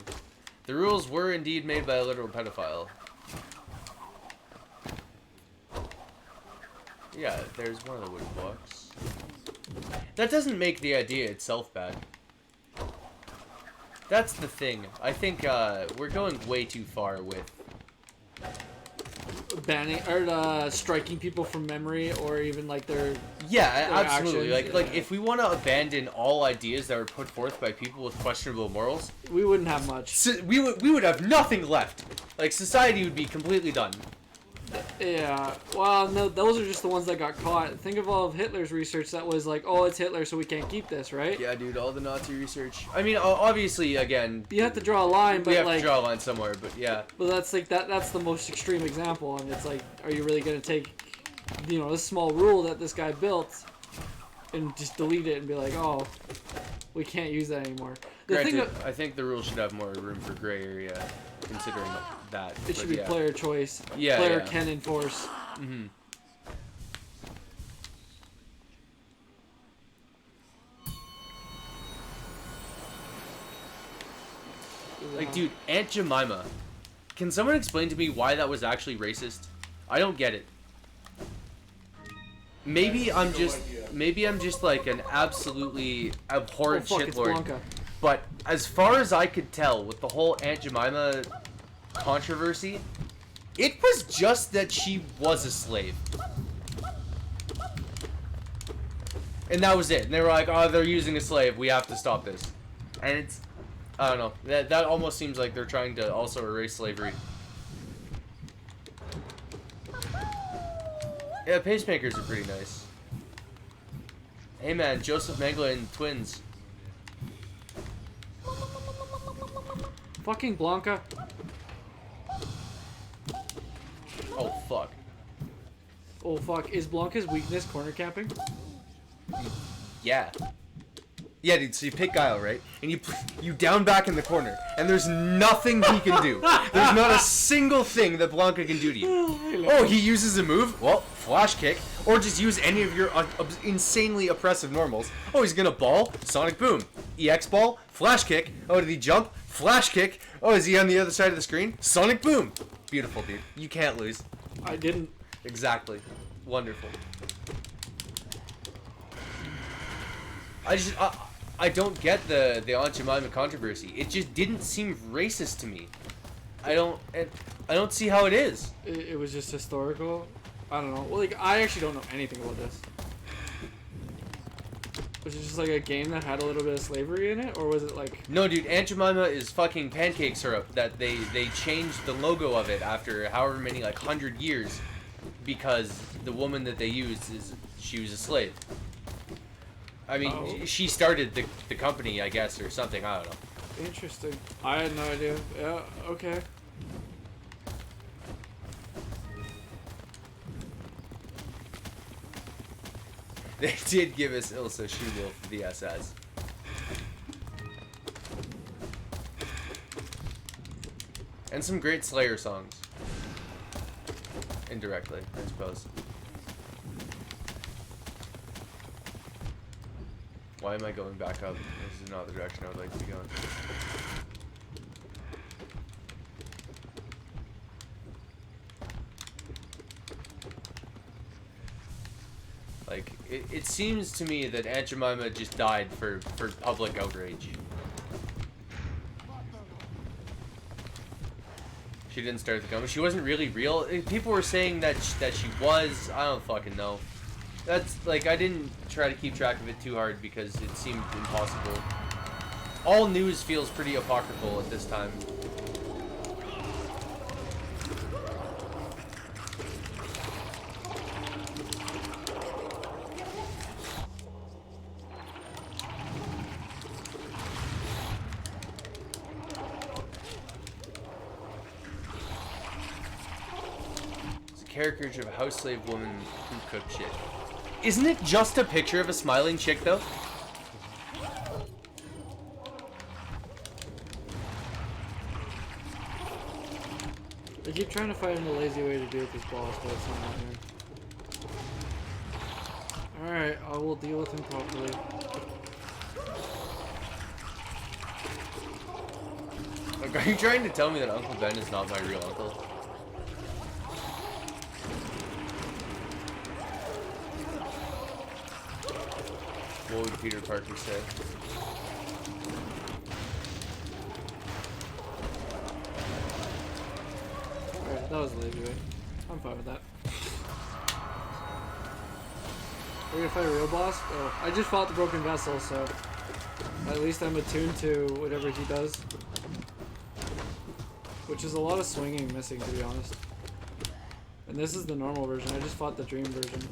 [SPEAKER 2] The rules were indeed made by a literal pedophile. Yeah, there's one of the wooden blocks. That doesn't make the idea itself bad. That's the thing. I think we're going way too far with...
[SPEAKER 1] Banning or striking people from memory, or even like their
[SPEAKER 2] Yeah,
[SPEAKER 1] Their
[SPEAKER 2] absolutely.
[SPEAKER 1] actions,
[SPEAKER 2] Like
[SPEAKER 1] yeah.
[SPEAKER 2] if we want to abandon all ideas that were put forth by people with questionable morals,
[SPEAKER 1] we wouldn't have much.
[SPEAKER 2] we would have nothing left. Like society would be completely done.
[SPEAKER 1] Yeah. Well, no, those are just the ones that got caught. Think of all of Hitler's research that was like, oh, it's Hitler, so we can't keep this, right?
[SPEAKER 2] Yeah, dude, all the Nazi research. I mean, obviously, again,
[SPEAKER 1] You have to draw a line,
[SPEAKER 2] we
[SPEAKER 1] but
[SPEAKER 2] have
[SPEAKER 1] like,
[SPEAKER 2] to draw a line somewhere. But yeah,
[SPEAKER 1] but that's like that's the most extreme example, and it's like, are you really gonna take, this small rule that this guy built, and just delete it and be like, oh, we can't use that anymore? The thing
[SPEAKER 2] granted,
[SPEAKER 1] that
[SPEAKER 2] I think the rules should have more room for gray area, considering that.
[SPEAKER 1] it
[SPEAKER 2] but
[SPEAKER 1] should be
[SPEAKER 2] yeah.
[SPEAKER 1] player choice.
[SPEAKER 2] Yeah,
[SPEAKER 1] Player
[SPEAKER 2] yeah.
[SPEAKER 1] can enforce.
[SPEAKER 2] Mm-hmm. Like, dude, Aunt Jemima. Can someone explain to me why that was actually racist? I don't get it. Maybe I'm just like an absolutely
[SPEAKER 1] Oh
[SPEAKER 2] abhorrent
[SPEAKER 1] fuck, it's
[SPEAKER 2] shitlord.
[SPEAKER 1] Blanca.
[SPEAKER 2] But as far as I could tell, with the whole Aunt Jemima controversy, it was just that she was a slave. And that was it. And they were like, oh, they're using a slave. We have to stop this. And it's... I don't know. That almost seems like they're trying to also erase slavery. Yeah, pacemakers are pretty nice. Hey man, Joseph Mengele and twins.
[SPEAKER 1] Fucking Blanca.
[SPEAKER 2] Oh fuck.
[SPEAKER 1] Oh fuck, is Blanca's weakness corner camping?
[SPEAKER 2] Yeah. Yeah, dude, so you pick Guile, right? And you down back in the corner, and there's nothing he can do. There's not a single thing that Blanca can do to you. Oh, he uses a move? Well, flash kick. Or just use any of your insanely oppressive normals. Oh, he's gonna ball? Sonic boom. EX ball? Flash kick. Oh, did he jump? Flash kick. Oh, is he on the other side of the screen? Sonic boom. Beautiful, dude. You can't lose.
[SPEAKER 1] I didn't.
[SPEAKER 2] Exactly. Wonderful. I don't get the Aunt Jemima controversy. It just didn't seem racist to me. I don't see how it is.
[SPEAKER 1] It was just historical. I don't know. Well, like, I actually don't know anything about this. Was it just like a game that had a little bit of slavery in it, or was it like?
[SPEAKER 2] No, dude. Aunt Jemima is fucking pancake syrup that they changed the logo of it after however many 100 years, because the woman that they used she was a slave. I mean, she started the company, I guess, or something. I don't know.
[SPEAKER 1] Interesting. I had no idea. Yeah. Okay.
[SPEAKER 2] They did give us Ilsa Shoewolf VSS. And some great Slayer songs. Indirectly, I suppose. Why am I going back up? This is not the direction I would like to be going. Like, it seems to me that Aunt Jemima just died for public outrage. She didn't start the company. She wasn't really real. People were saying that she was. I don't fucking know. That's, like, I didn't try to keep track of it too hard because it seemed impossible. All news feels pretty apocryphal at this time. Caricature of a house slave woman who cooked shit. Isn't it just a picture of a smiling chick, though?
[SPEAKER 1] I keep trying to find a lazy way to deal with this boss, but it's not happening. Alright, I will deal with him properly.
[SPEAKER 2] Like, are you trying to tell me that Uncle Ben is not my real uncle? What would Peter Parker say?
[SPEAKER 1] Alright, that was a lazy way. I'm fine with that. We're gonna fight a real boss? Oh, I just fought the broken vessel, so at least I'm attuned to whatever he does. Which is a lot of swinging missing, to be honest. And this is the normal version. I just fought the dream version.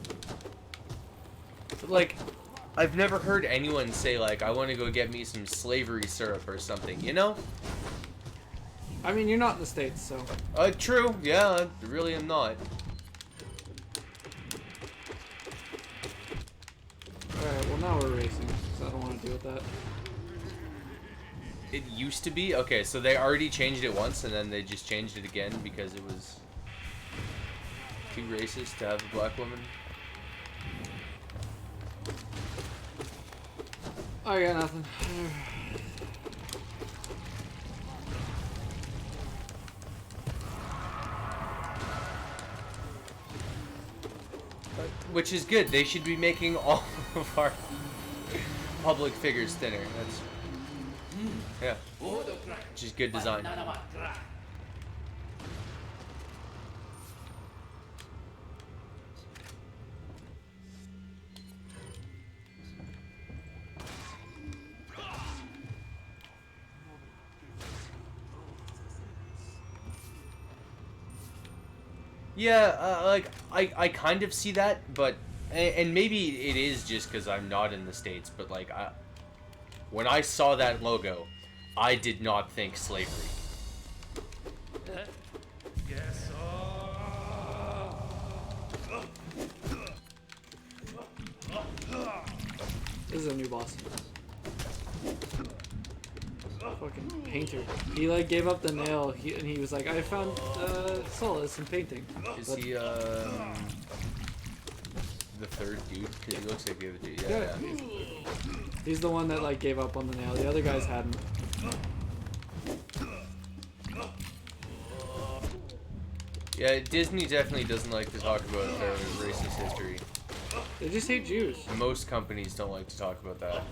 [SPEAKER 2] But, like, I've never heard anyone say, like, I want to go get me some slavery syrup or something, you know?
[SPEAKER 1] I mean, you're not in the States, so.
[SPEAKER 2] True. Yeah, I really am not.
[SPEAKER 1] Alright, well now we're racing, so I don't want to deal with that.
[SPEAKER 2] It used to be? Okay, so they already changed it once, and then they just changed it again because it was too racist to have a black woman.
[SPEAKER 1] I got nothing.
[SPEAKER 2] Which is good. They should be making all of our public figures thinner. That's yeah. Which is good design. Yeah, like I kind of see that, but and maybe it is just because I'm not in the States, but like when I saw that logo, I did not think slavery.
[SPEAKER 1] This is a new boss. Fucking painter. He like gave up the nail, and he was like, I found solace in painting.
[SPEAKER 2] Is
[SPEAKER 1] But-
[SPEAKER 2] he the third dude? Because he looks like the other dude. Yeah.
[SPEAKER 1] He's the one that like gave up on the nail. The other guys hadn't.
[SPEAKER 2] Yeah, Disney definitely doesn't like to talk about their racist history.
[SPEAKER 1] They just hate Jews.
[SPEAKER 2] Most companies don't like to talk about that.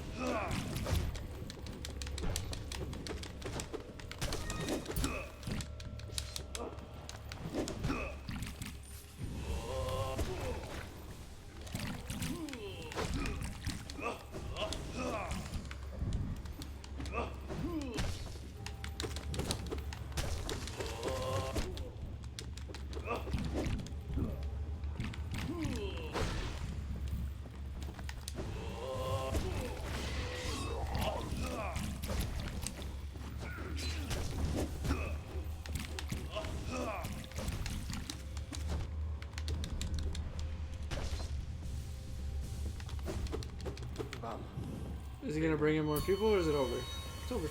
[SPEAKER 1] Is he gonna bring in more people, or is it over? It's over.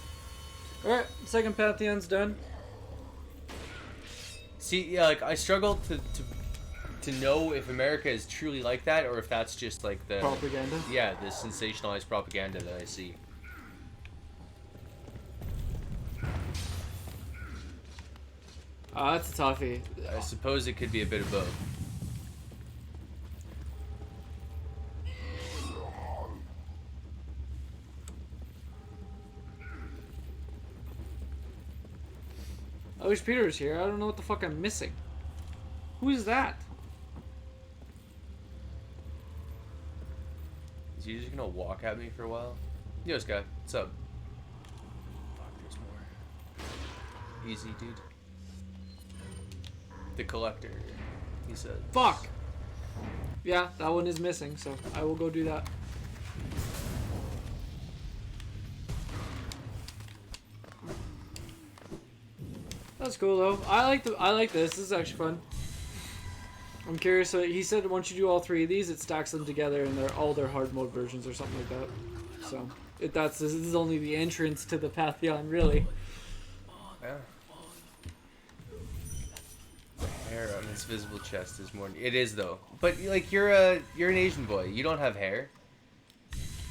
[SPEAKER 1] Alright, second Pantheon's done.
[SPEAKER 2] See, yeah, like I struggle to know if America is truly like that, or if that's just like the
[SPEAKER 1] Propaganda.
[SPEAKER 2] yeah, the sensationalized propaganda that I see.
[SPEAKER 1] That's a toughie.
[SPEAKER 2] I suppose it could be a bit of both.
[SPEAKER 1] I wish Peter was here. I don't know what the fuck I'm missing. Who is that?
[SPEAKER 2] Is he just gonna walk at me for a while? Yo, this guy, what's up? Fuck, there's more. Easy, dude. The collector, he said.
[SPEAKER 1] Fuck! Yeah, that one is missing, so I will go do that. That's cool though. I like this. This is actually fun. I'm curious. So he said once you do all three of these, it stacks them together, and they're all their hard mode versions or something like that. So this is only the entrance to the Pantheon, really.
[SPEAKER 2] Yeah. The hair on his visible chest is more. It is though. But like you're an Asian boy. You don't have hair.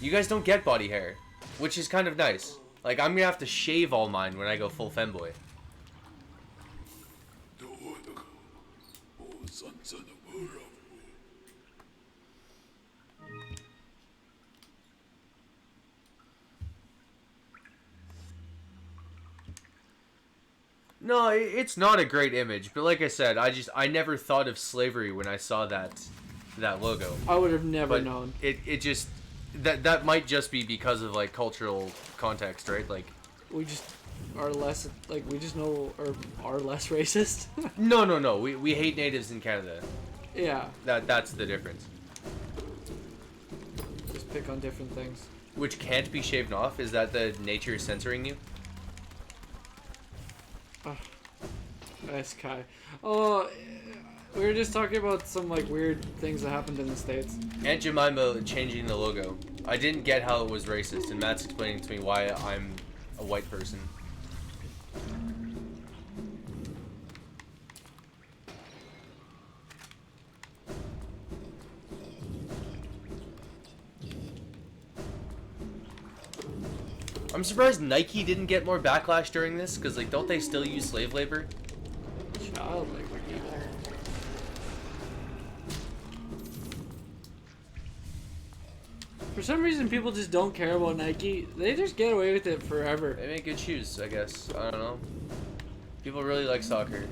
[SPEAKER 2] You guys don't get body hair, which is kind of nice. Like I'm gonna have to shave all mine when I go full femboy. No, it's not a great image, but like I said, I never thought of slavery when I saw that logo.
[SPEAKER 1] I would have never
[SPEAKER 2] But
[SPEAKER 1] known.
[SPEAKER 2] it just that might just be because of like cultural context, right? Like
[SPEAKER 1] We just are less like we just know or are less racist.
[SPEAKER 2] no, we hate natives in Canada.
[SPEAKER 1] Yeah,
[SPEAKER 2] That's the difference.
[SPEAKER 1] just pick on different things.
[SPEAKER 2] Which can't be shaved off. Is that the nature censoring you?
[SPEAKER 1] Nice guy. Oh, we were just talking about some like weird things that happened in the States.
[SPEAKER 2] Aunt Jemima changing the logo. I didn't get how it was racist, and Matt's explaining to me why I'm a white person. I'm surprised Nike didn't get more backlash during this, because like, don't they still use slave labor?
[SPEAKER 1] Child labor. For some reason, people just don't care about Nike. They just get away with it forever.
[SPEAKER 2] They make good shoes, I guess. I don't know. People really like soccer.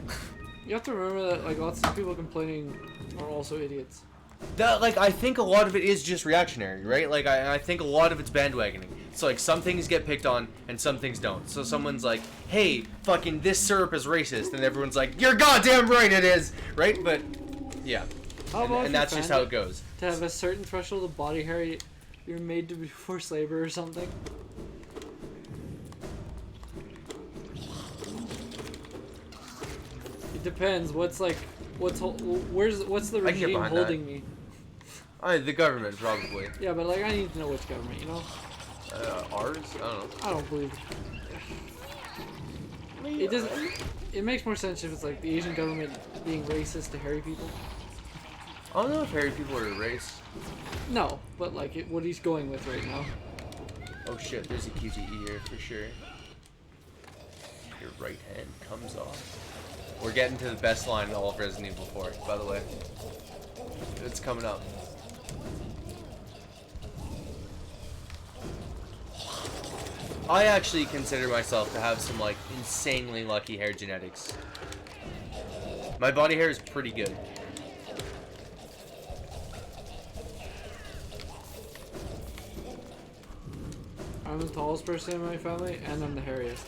[SPEAKER 1] You have to remember that like lots of people complaining are also idiots.
[SPEAKER 2] That, like, I think a lot of it is just reactionary, right? Like, I think a lot of it's bandwagoning. So, like, some things get picked on, and some things don't. So someone's like, hey, fucking this syrup is racist, and everyone's like, you're goddamn right it is! Right? But, yeah.
[SPEAKER 1] How about
[SPEAKER 2] And that's just how it goes.
[SPEAKER 1] To have a certain threshold of body hair, you're made to be forced labor or something? It depends. What's the
[SPEAKER 2] I can get
[SPEAKER 1] regime
[SPEAKER 2] behind
[SPEAKER 1] holding me?
[SPEAKER 2] The government, probably.
[SPEAKER 1] Yeah, but like I need to know which government, you know?
[SPEAKER 2] Ours? I don't know.
[SPEAKER 1] I don't believe it. Doesn't. It makes more sense if it's like the Asian government being racist to hairy people.
[SPEAKER 2] I don't know if hairy people are a race.
[SPEAKER 1] No, but like what he's going with right now.
[SPEAKER 2] Oh shit, there's a QTE here for sure. Your right hand comes off. We're getting to the best line in all of Resident Evil 4, by the way. It's coming up. I actually consider myself to have some, like, insanely lucky hair genetics. My body hair is pretty good.
[SPEAKER 1] I'm the tallest person in my family, and I'm the hairiest.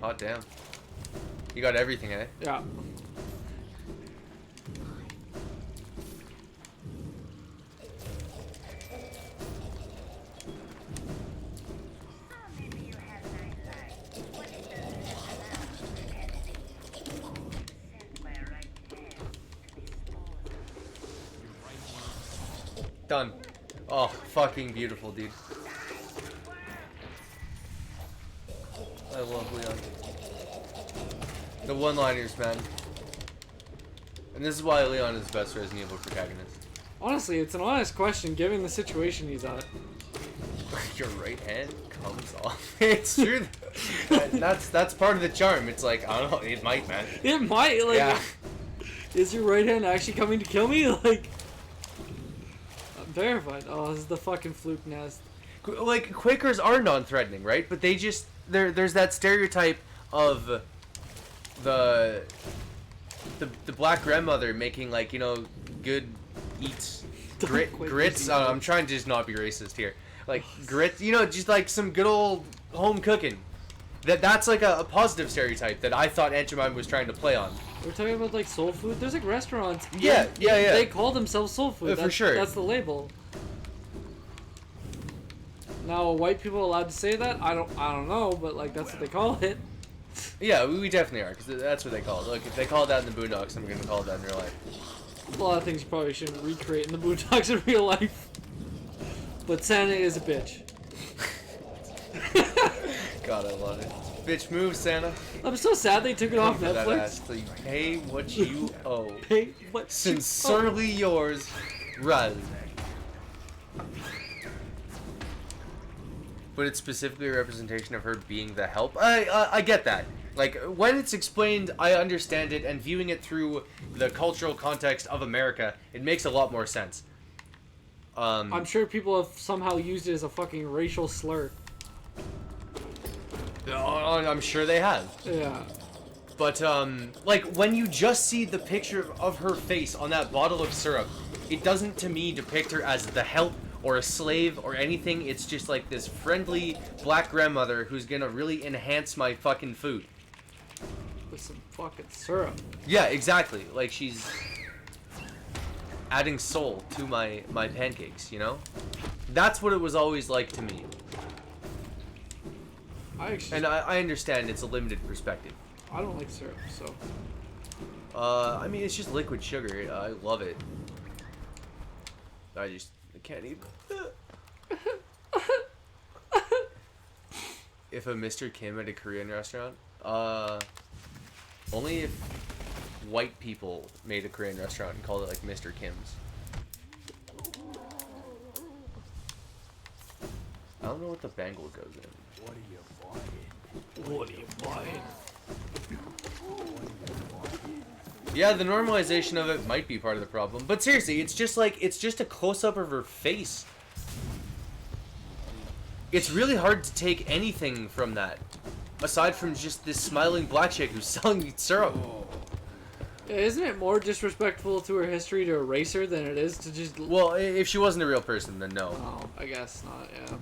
[SPEAKER 2] Oh, damn. You got everything, eh?
[SPEAKER 1] Yeah.
[SPEAKER 2] Done. Oh, fucking beautiful, dude. I love Leon. The one-liners, man. And this is why Leon is the best Resident Evil protagonist.
[SPEAKER 1] Honestly, it's an honest question given the situation he's at.
[SPEAKER 2] Your right hand comes off. It's true. That's part of the charm. It's like, I don't know, it might, man.
[SPEAKER 1] It might, like,
[SPEAKER 2] Yeah.
[SPEAKER 1] Is your right hand actually coming to kill me? Like, I'm verified. Oh, this is the fucking fluke nest.
[SPEAKER 2] Like, Quakers are non-threatening, right? But they just, there's that stereotype of the black grandmother making, like, you know, good eats grits. I'm trying to just not be racist here. Like, grits, you know, just like some good old home cooking. That's like a positive stereotype that I thought Aunt Jemima was trying to play on.
[SPEAKER 1] We're talking about like soul food. There's like restaurants.
[SPEAKER 2] Yeah.
[SPEAKER 1] They call themselves soul food.
[SPEAKER 2] For sure.
[SPEAKER 1] That's the label. Now, are white people allowed to say that? I don't know, but like that's what they call it.
[SPEAKER 2] Yeah, we definitely are, because that's what they call it. Look, if they call it that in the Boondocks, I'm going to call it that in real life.
[SPEAKER 1] A lot of things you probably shouldn't recreate in the Boondocks in real life. But Santa is a bitch.
[SPEAKER 2] God, I love it. Bitch, move, Santa.
[SPEAKER 1] I'm so sad they took it off
[SPEAKER 2] That
[SPEAKER 1] Netflix.
[SPEAKER 2] ass, so you pay what you owe.
[SPEAKER 1] Hey, what?
[SPEAKER 2] Sincerely yours, Raz. But it's specifically a representation of her being the help. I get that. Like, when it's explained, I understand it, and viewing it through the cultural context of America, it makes a lot more sense.
[SPEAKER 1] I'm sure people have somehow used it as a fucking racial slur.
[SPEAKER 2] I'm sure they have.
[SPEAKER 1] Yeah.
[SPEAKER 2] But, like, when you just see the picture of her face on that bottle of syrup, it doesn't, to me, depict her as the help or a slave or anything. It's just like this friendly black grandmother who's gonna really enhance my fucking food.
[SPEAKER 1] With some fucking syrup.
[SPEAKER 2] Yeah, exactly. Like, she's adding soul to my pancakes, you know? That's what it was always like to me. And I understand it's a limited perspective.
[SPEAKER 1] I don't like syrup, so.
[SPEAKER 2] I mean, it's just liquid sugar. I love it. I can't eat. If a Mr. Kim at a Korean restaurant, only if white people made a Korean restaurant and called it like Mr. Kim's. I don't know what the bangle goes in.
[SPEAKER 3] What are you buying?
[SPEAKER 1] What are you buying?
[SPEAKER 2] Yeah, the normalization of it might be part of the problem. But seriously, it's just a close-up of her face. It's really hard to take anything from that. Aside from just this smiling black chick who's selling syrup.
[SPEAKER 1] Isn't it more disrespectful to her history to erase her than it is to just...
[SPEAKER 2] Well, if she wasn't a real person, then no.
[SPEAKER 1] Oh, I guess not, yeah.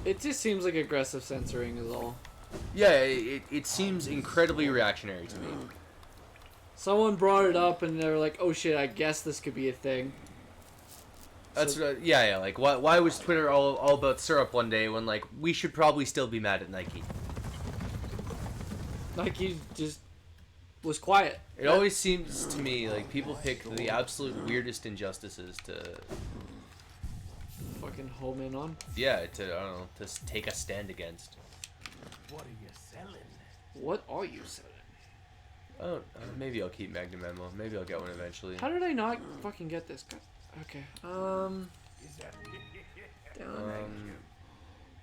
[SPEAKER 1] It just seems like aggressive censoring is all.
[SPEAKER 2] Yeah, it seems incredibly reactionary to me.
[SPEAKER 1] Someone brought it up and they were like, oh shit, I guess this could be a thing.
[SPEAKER 2] That's yeah. Like, why was Twitter all about syrup one day when like we should probably still be mad at Nike?
[SPEAKER 1] Nike just was quiet.
[SPEAKER 2] It always seems to me like people pick the absolute weirdest injustices to
[SPEAKER 1] Fucking home in on.
[SPEAKER 2] yeah to I don't know to take a stand against.
[SPEAKER 3] What are you selling?
[SPEAKER 1] What are you selling?
[SPEAKER 2] Oh, maybe I'll keep Magnum ammo. Maybe I'll get one eventually.
[SPEAKER 1] How did I not fucking get this? God. Okay.
[SPEAKER 3] Is that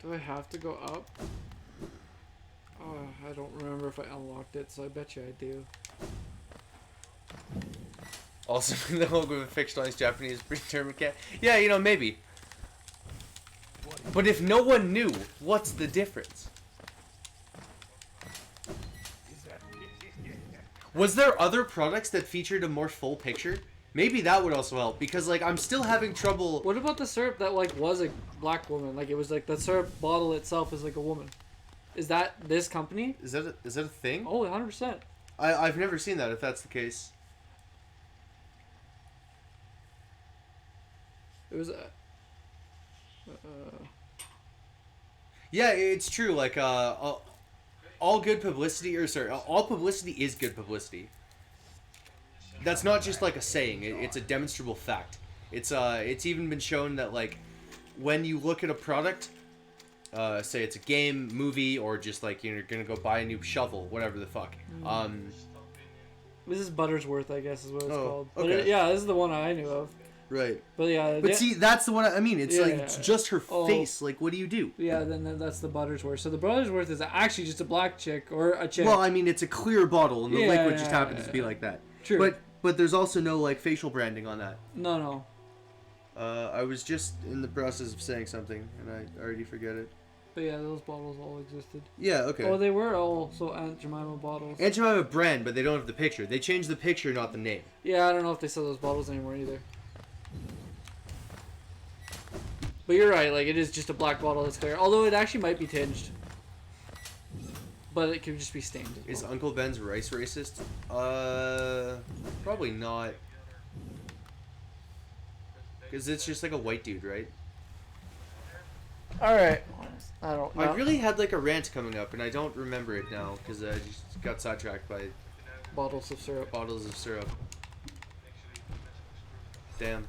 [SPEAKER 1] Do I have to go up? Oh, I don't remember if I unlocked it, so I bet you I do.
[SPEAKER 2] Also, the logo of a fictionalized Japanese predetermined cat. Yeah, you know, maybe. But if no one knew, what's the difference? Was there other products that featured a more full picture? Maybe that would also help, because like I'm still having trouble.
[SPEAKER 1] What about the syrup that like was a black woman? Like it was like the syrup bottle itself is like a woman. Is that this company?
[SPEAKER 2] Is that a thing?
[SPEAKER 1] Oh, 100%.
[SPEAKER 2] I've never seen that. If that's the case,
[SPEAKER 1] It was a.
[SPEAKER 2] yeah, it's true. Like all good publicity, or sorry, all publicity is good publicity. That's not just like a saying. It's a demonstrable fact. It's even been shown that like when you look at a product, say it's a game, movie, or just like you're gonna go buy a new shovel, whatever the fuck.
[SPEAKER 1] This is Buttersworth, I guess is what it's called. But
[SPEAKER 2] okay.
[SPEAKER 1] yeah, this is the one I knew of.
[SPEAKER 2] Right.
[SPEAKER 1] But yeah.
[SPEAKER 2] But see, that's the one I mean. It's
[SPEAKER 1] Yeah,
[SPEAKER 2] like
[SPEAKER 1] yeah,
[SPEAKER 2] it's
[SPEAKER 1] yeah.
[SPEAKER 2] just her
[SPEAKER 1] Oh.
[SPEAKER 2] face. Like, what do you do?
[SPEAKER 1] Yeah, then that's the Buttersworth. So the Buttersworth is actually just a black chick or a chick.
[SPEAKER 2] Well, I mean, it's a clear bottle, and the
[SPEAKER 1] Yeah,
[SPEAKER 2] liquid just
[SPEAKER 1] yeah,
[SPEAKER 2] happens to be
[SPEAKER 1] yeah.
[SPEAKER 2] like that.
[SPEAKER 1] True.
[SPEAKER 2] But there's also no like facial branding on that.
[SPEAKER 1] No.
[SPEAKER 2] I was just in the process of saying something, and I already forget it.
[SPEAKER 1] But yeah, those bottles all existed.
[SPEAKER 2] Yeah. Okay.
[SPEAKER 1] Oh, they were also Aunt Jemima bottles.
[SPEAKER 2] Aunt Jemima brand, but they don't have the picture. They changed the picture, not the name.
[SPEAKER 1] Yeah, I don't know if they sell those bottles anymore either. But you're right, like it is just a black bottle that's clear. Although it actually might be tinged. But it could just be stained. As
[SPEAKER 2] Is
[SPEAKER 1] well.
[SPEAKER 2] Uncle Ben's rice racist? Probably not. Because it's just like a white dude, right?
[SPEAKER 1] Alright. I don't know.
[SPEAKER 2] I really had like a rant coming up, and I don't remember it now because I just got sidetracked by
[SPEAKER 1] Bottles of syrup.
[SPEAKER 2] bottles of syrup. Damn.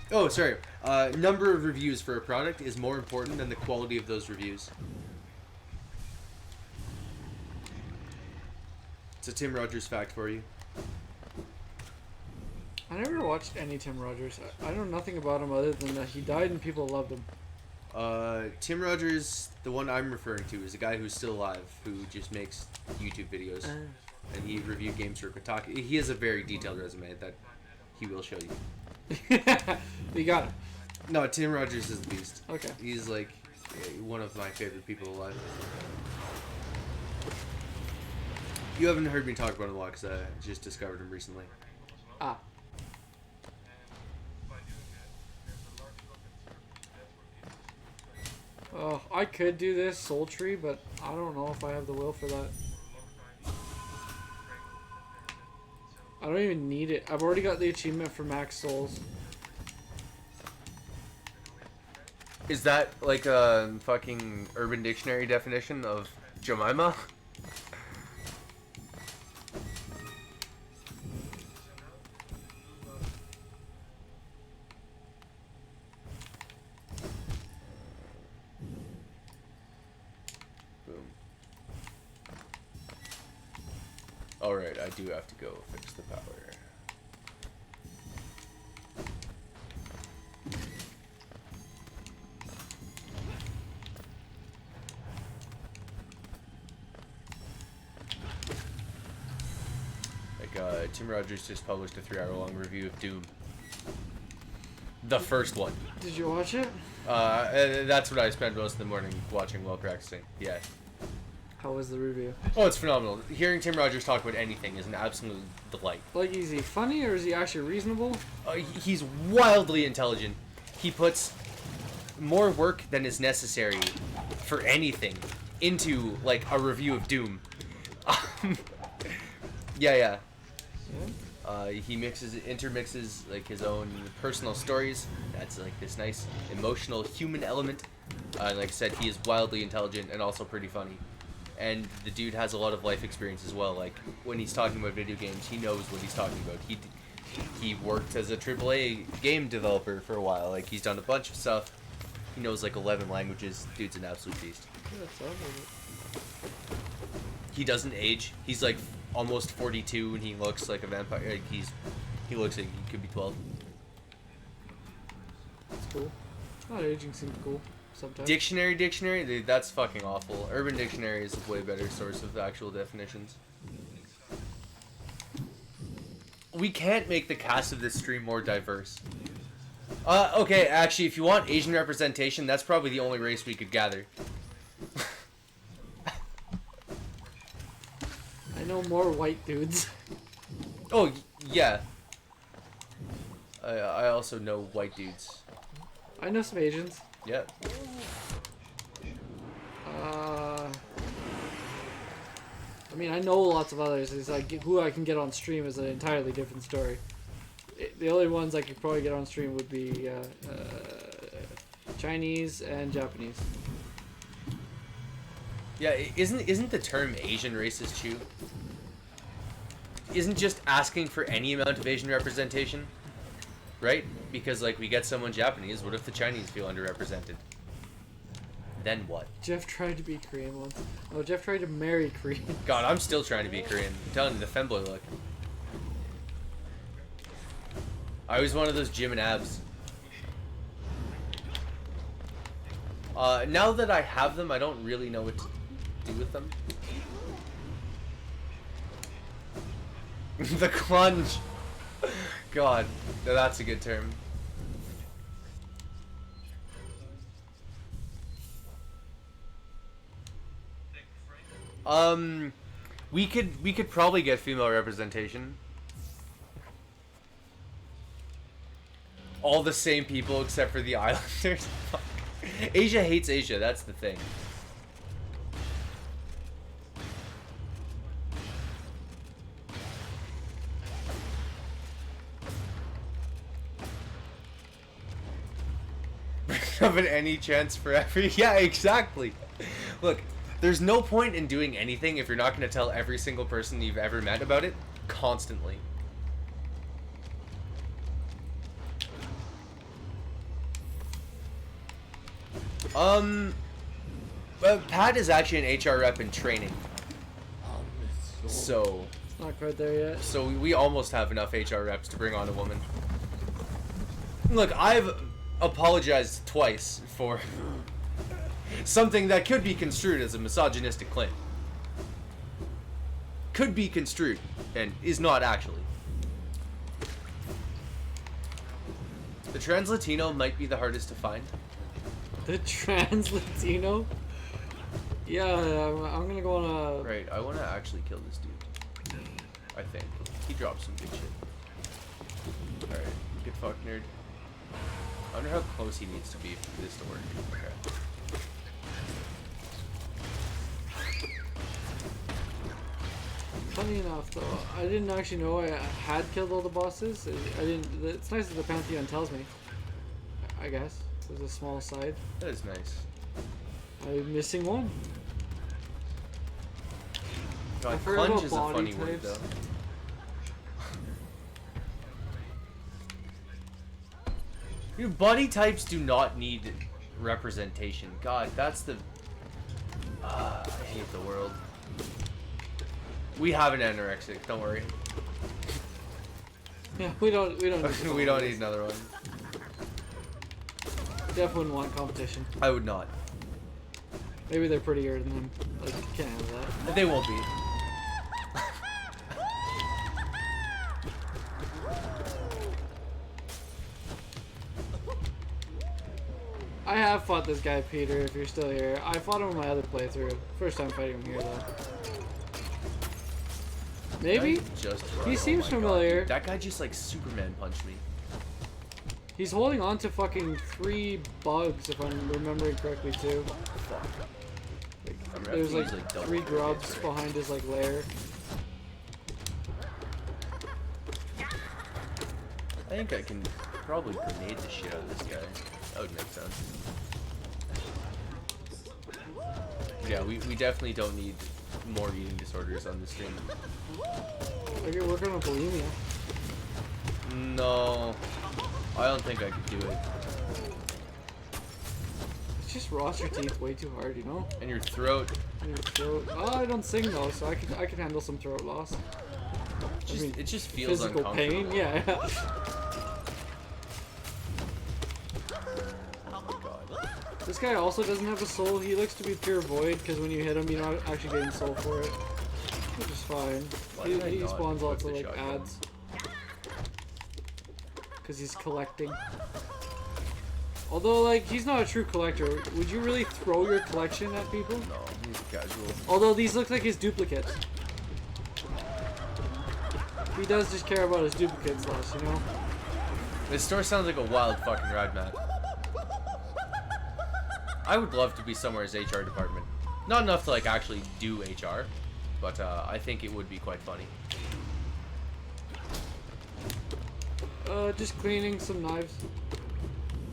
[SPEAKER 2] Oh, sorry. Number of reviews for a product is more important than the quality of those reviews. It's a Tim Rogers fact for you.
[SPEAKER 1] I never watched any Tim Rogers. I know nothing about him other than that he died and people loved him.
[SPEAKER 2] Tim Rogers, the one I'm referring to, is a guy who's still alive, who just makes YouTube videos. And he reviewed games for Kotaku. He has a very detailed resume that he will show you.
[SPEAKER 1] You got it.
[SPEAKER 2] No, Tim Rogers is the beast.
[SPEAKER 1] Okay.
[SPEAKER 2] He's like one of my favorite people alive. You haven't heard me talk about him a lot because I just discovered him recently.
[SPEAKER 1] Ah. Oh, I could do this soul tree, but I don't know if I have the will for that. I don't even need it. I've already got the achievement for max souls.
[SPEAKER 2] Is that like a fucking Urban Dictionary definition of Jemima? Boom. Alright, I do have to go fix the power. Tim Rogers just published a 3-hour-long review of Doom. The first one.
[SPEAKER 1] Did you watch it?
[SPEAKER 2] That's what I spent most of the morning watching while practicing. Yeah.
[SPEAKER 1] How was the review?
[SPEAKER 2] Oh, it's phenomenal. Hearing Tim Rogers talk about anything is an absolute delight.
[SPEAKER 1] Like, is he funny or is he actually reasonable?
[SPEAKER 2] He's wildly intelligent. He puts more work than is necessary for anything into, like, a review of Doom. Yeah. He intermixes like his own personal stories. That's like this nice emotional human element. Like I said, he is wildly intelligent and also pretty funny. And the dude has a lot of life experience as well. Like when he's talking about video games, he knows what he's talking about. He worked as a AAA game developer for a while. Like he's done a bunch of stuff. He knows like 11 languages. Dude's an absolute beast.
[SPEAKER 1] Yeah, that sounds like it.
[SPEAKER 2] He doesn't age. He's like almost 42 and he looks like a vampire. Like he looks like he could be 12.
[SPEAKER 1] That's cool. Not aging seems cool sometimes.
[SPEAKER 2] Dictionary, dude, that's fucking awful. Urban Dictionary is a way better source of the actual definitions. We can't make the cast of this stream more diverse. Okay, actually, if you want Asian representation, that's probably the only race we could gather.
[SPEAKER 1] I know more white dudes.
[SPEAKER 2] Oh, yeah. I also know white dudes.
[SPEAKER 1] I know some Asians.
[SPEAKER 2] Yeah.
[SPEAKER 1] I mean, I know lots of others. It's like who I can get on stream is an entirely different story. The only ones I could probably get on stream would be Chinese and Japanese.
[SPEAKER 2] Yeah, isn't the term Asian racist too? Isn't just asking for any amount of Asian representation, right? Because like we get someone Japanese, what if the Chinese feel underrepresented? Then what?
[SPEAKER 1] Jeff tried to be Korean once. Oh, Jeff tried to marry Korean.
[SPEAKER 2] God, I'm still trying to be Korean. I'm telling you, the femboy look. I was one of those gym and abs. Now that I have them, I don't really know what to do with them. The clunge. God, no, that's a good term. We could probably get female representation. All the same people except for the Islanders. Fuck. Asia hates Asia, that's the thing. Having any chance for every... Yeah, exactly. Look, there's no point in doing anything if you're not going to tell every single person you've ever met about it constantly. Pat is actually an HR rep in training. So...
[SPEAKER 1] It's not quite there yet.
[SPEAKER 2] So we almost have enough HR reps to bring on a woman. Look, I've apologized twice for something that could be construed as a misogynistic claim. Could be construed, and is not actually. The trans Latino might be the hardest to find.
[SPEAKER 1] The trans Latino? Yeah, I'm gonna go on a...
[SPEAKER 2] Right, I want to actually kill this dude. I think. He dropped some good shit. Alright, get fucked, nerd. I wonder how close he needs to be for this to work. Okay.
[SPEAKER 1] Funny enough, though, I didn't actually know I had killed all the bosses. I didn't... It's nice that the Pantheon tells me. I guess. There's a small side.
[SPEAKER 2] That is nice.
[SPEAKER 1] I'm missing one.
[SPEAKER 2] God,
[SPEAKER 1] I've heard
[SPEAKER 2] plunge
[SPEAKER 1] about
[SPEAKER 2] is a
[SPEAKER 1] body
[SPEAKER 2] funny word,
[SPEAKER 1] types.
[SPEAKER 2] though. Dude, body types do not need representation. God, that's the... I hate the world. We have an anorexic, don't worry.
[SPEAKER 1] Yeah, we don't
[SPEAKER 2] We don't need another one.
[SPEAKER 1] Jeff wouldn't want competition.
[SPEAKER 2] I would not.
[SPEAKER 1] Maybe they're prettier than him. Like, you can't have that.
[SPEAKER 2] They won't be.
[SPEAKER 1] I have fought this guy, Peter, if you're still here. I fought him in my other playthrough. First time fighting him here, though. Maybe? He seems familiar.
[SPEAKER 5] God, dude. That guy just like Superman punched me.
[SPEAKER 1] He's holding on to fucking 3 bugs, if I'm remembering correctly, too.
[SPEAKER 5] Fuck.
[SPEAKER 1] There's like 3 grubs behind his like lair.
[SPEAKER 5] I think I can probably grenade the shit out of this guy. That would make sense. Yeah, we definitely don't need more eating disorders on this stream.
[SPEAKER 1] I could work on bulimia.
[SPEAKER 5] No, I don't think I could do it.
[SPEAKER 1] It's just rot your teeth way too hard, you know?
[SPEAKER 5] And your throat.
[SPEAKER 1] And your throat. Oh, I don't sing though, so I can handle some throat loss.
[SPEAKER 5] It just feels
[SPEAKER 1] physical
[SPEAKER 5] uncomfortable.
[SPEAKER 1] pain, yeah.
[SPEAKER 5] Oh my god.
[SPEAKER 1] This guy also doesn't have a soul. He looks to be pure void because when you hit him, you're not actually getting soul for it, which is fine. He spawns lots of like ads because he's collecting. Although, like, he's not a true collector. Would you really throw your collection at people?
[SPEAKER 5] No, he's casual.
[SPEAKER 1] Although these look like his duplicates. He does just care about his duplicates less, you know?
[SPEAKER 5] This store sounds like a wild fucking ride, man. I would love to be somewhere's HR department. Not enough to, like, actually do HR, but I think it would be quite funny.
[SPEAKER 1] Just cleaning some knives.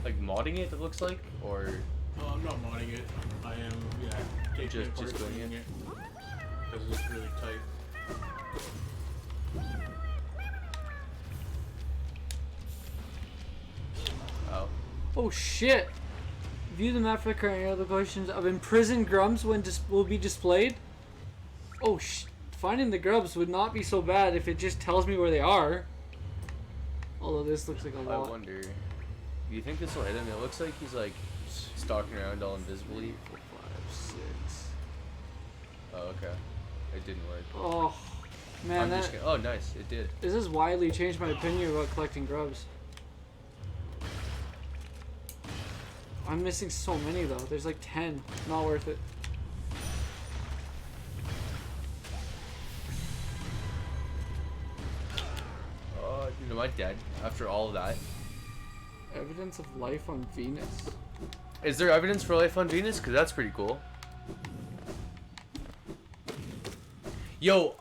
[SPEAKER 5] Like modding it looks like, or
[SPEAKER 3] No, I'm not modding it. I am, taking it apart,
[SPEAKER 5] just doing
[SPEAKER 3] cleaning it. Because it's really tight.
[SPEAKER 5] oh,
[SPEAKER 1] Oh shit! View the map for the current locations of imprisoned grubs when will be displayed. Oh finding the grubs would not be so bad if it just tells me where they are. Although this looks like a
[SPEAKER 5] I
[SPEAKER 1] lot.
[SPEAKER 5] wonder. Do you think this will hit him? It looks like he's like stalking around all invisibly.
[SPEAKER 1] 4, 5, 6.
[SPEAKER 5] Oh, okay. It didn't work.
[SPEAKER 1] Oh man,
[SPEAKER 5] Oh, nice. It did.
[SPEAKER 1] this has widely changed my opinion about collecting grubs. I'm missing so many though. There's like 10. Not worth it.
[SPEAKER 5] Oh, am I dead after all of that?
[SPEAKER 1] Evidence of life on Venus.
[SPEAKER 5] Is there evidence for life on Venus? Because that's pretty cool. Yo,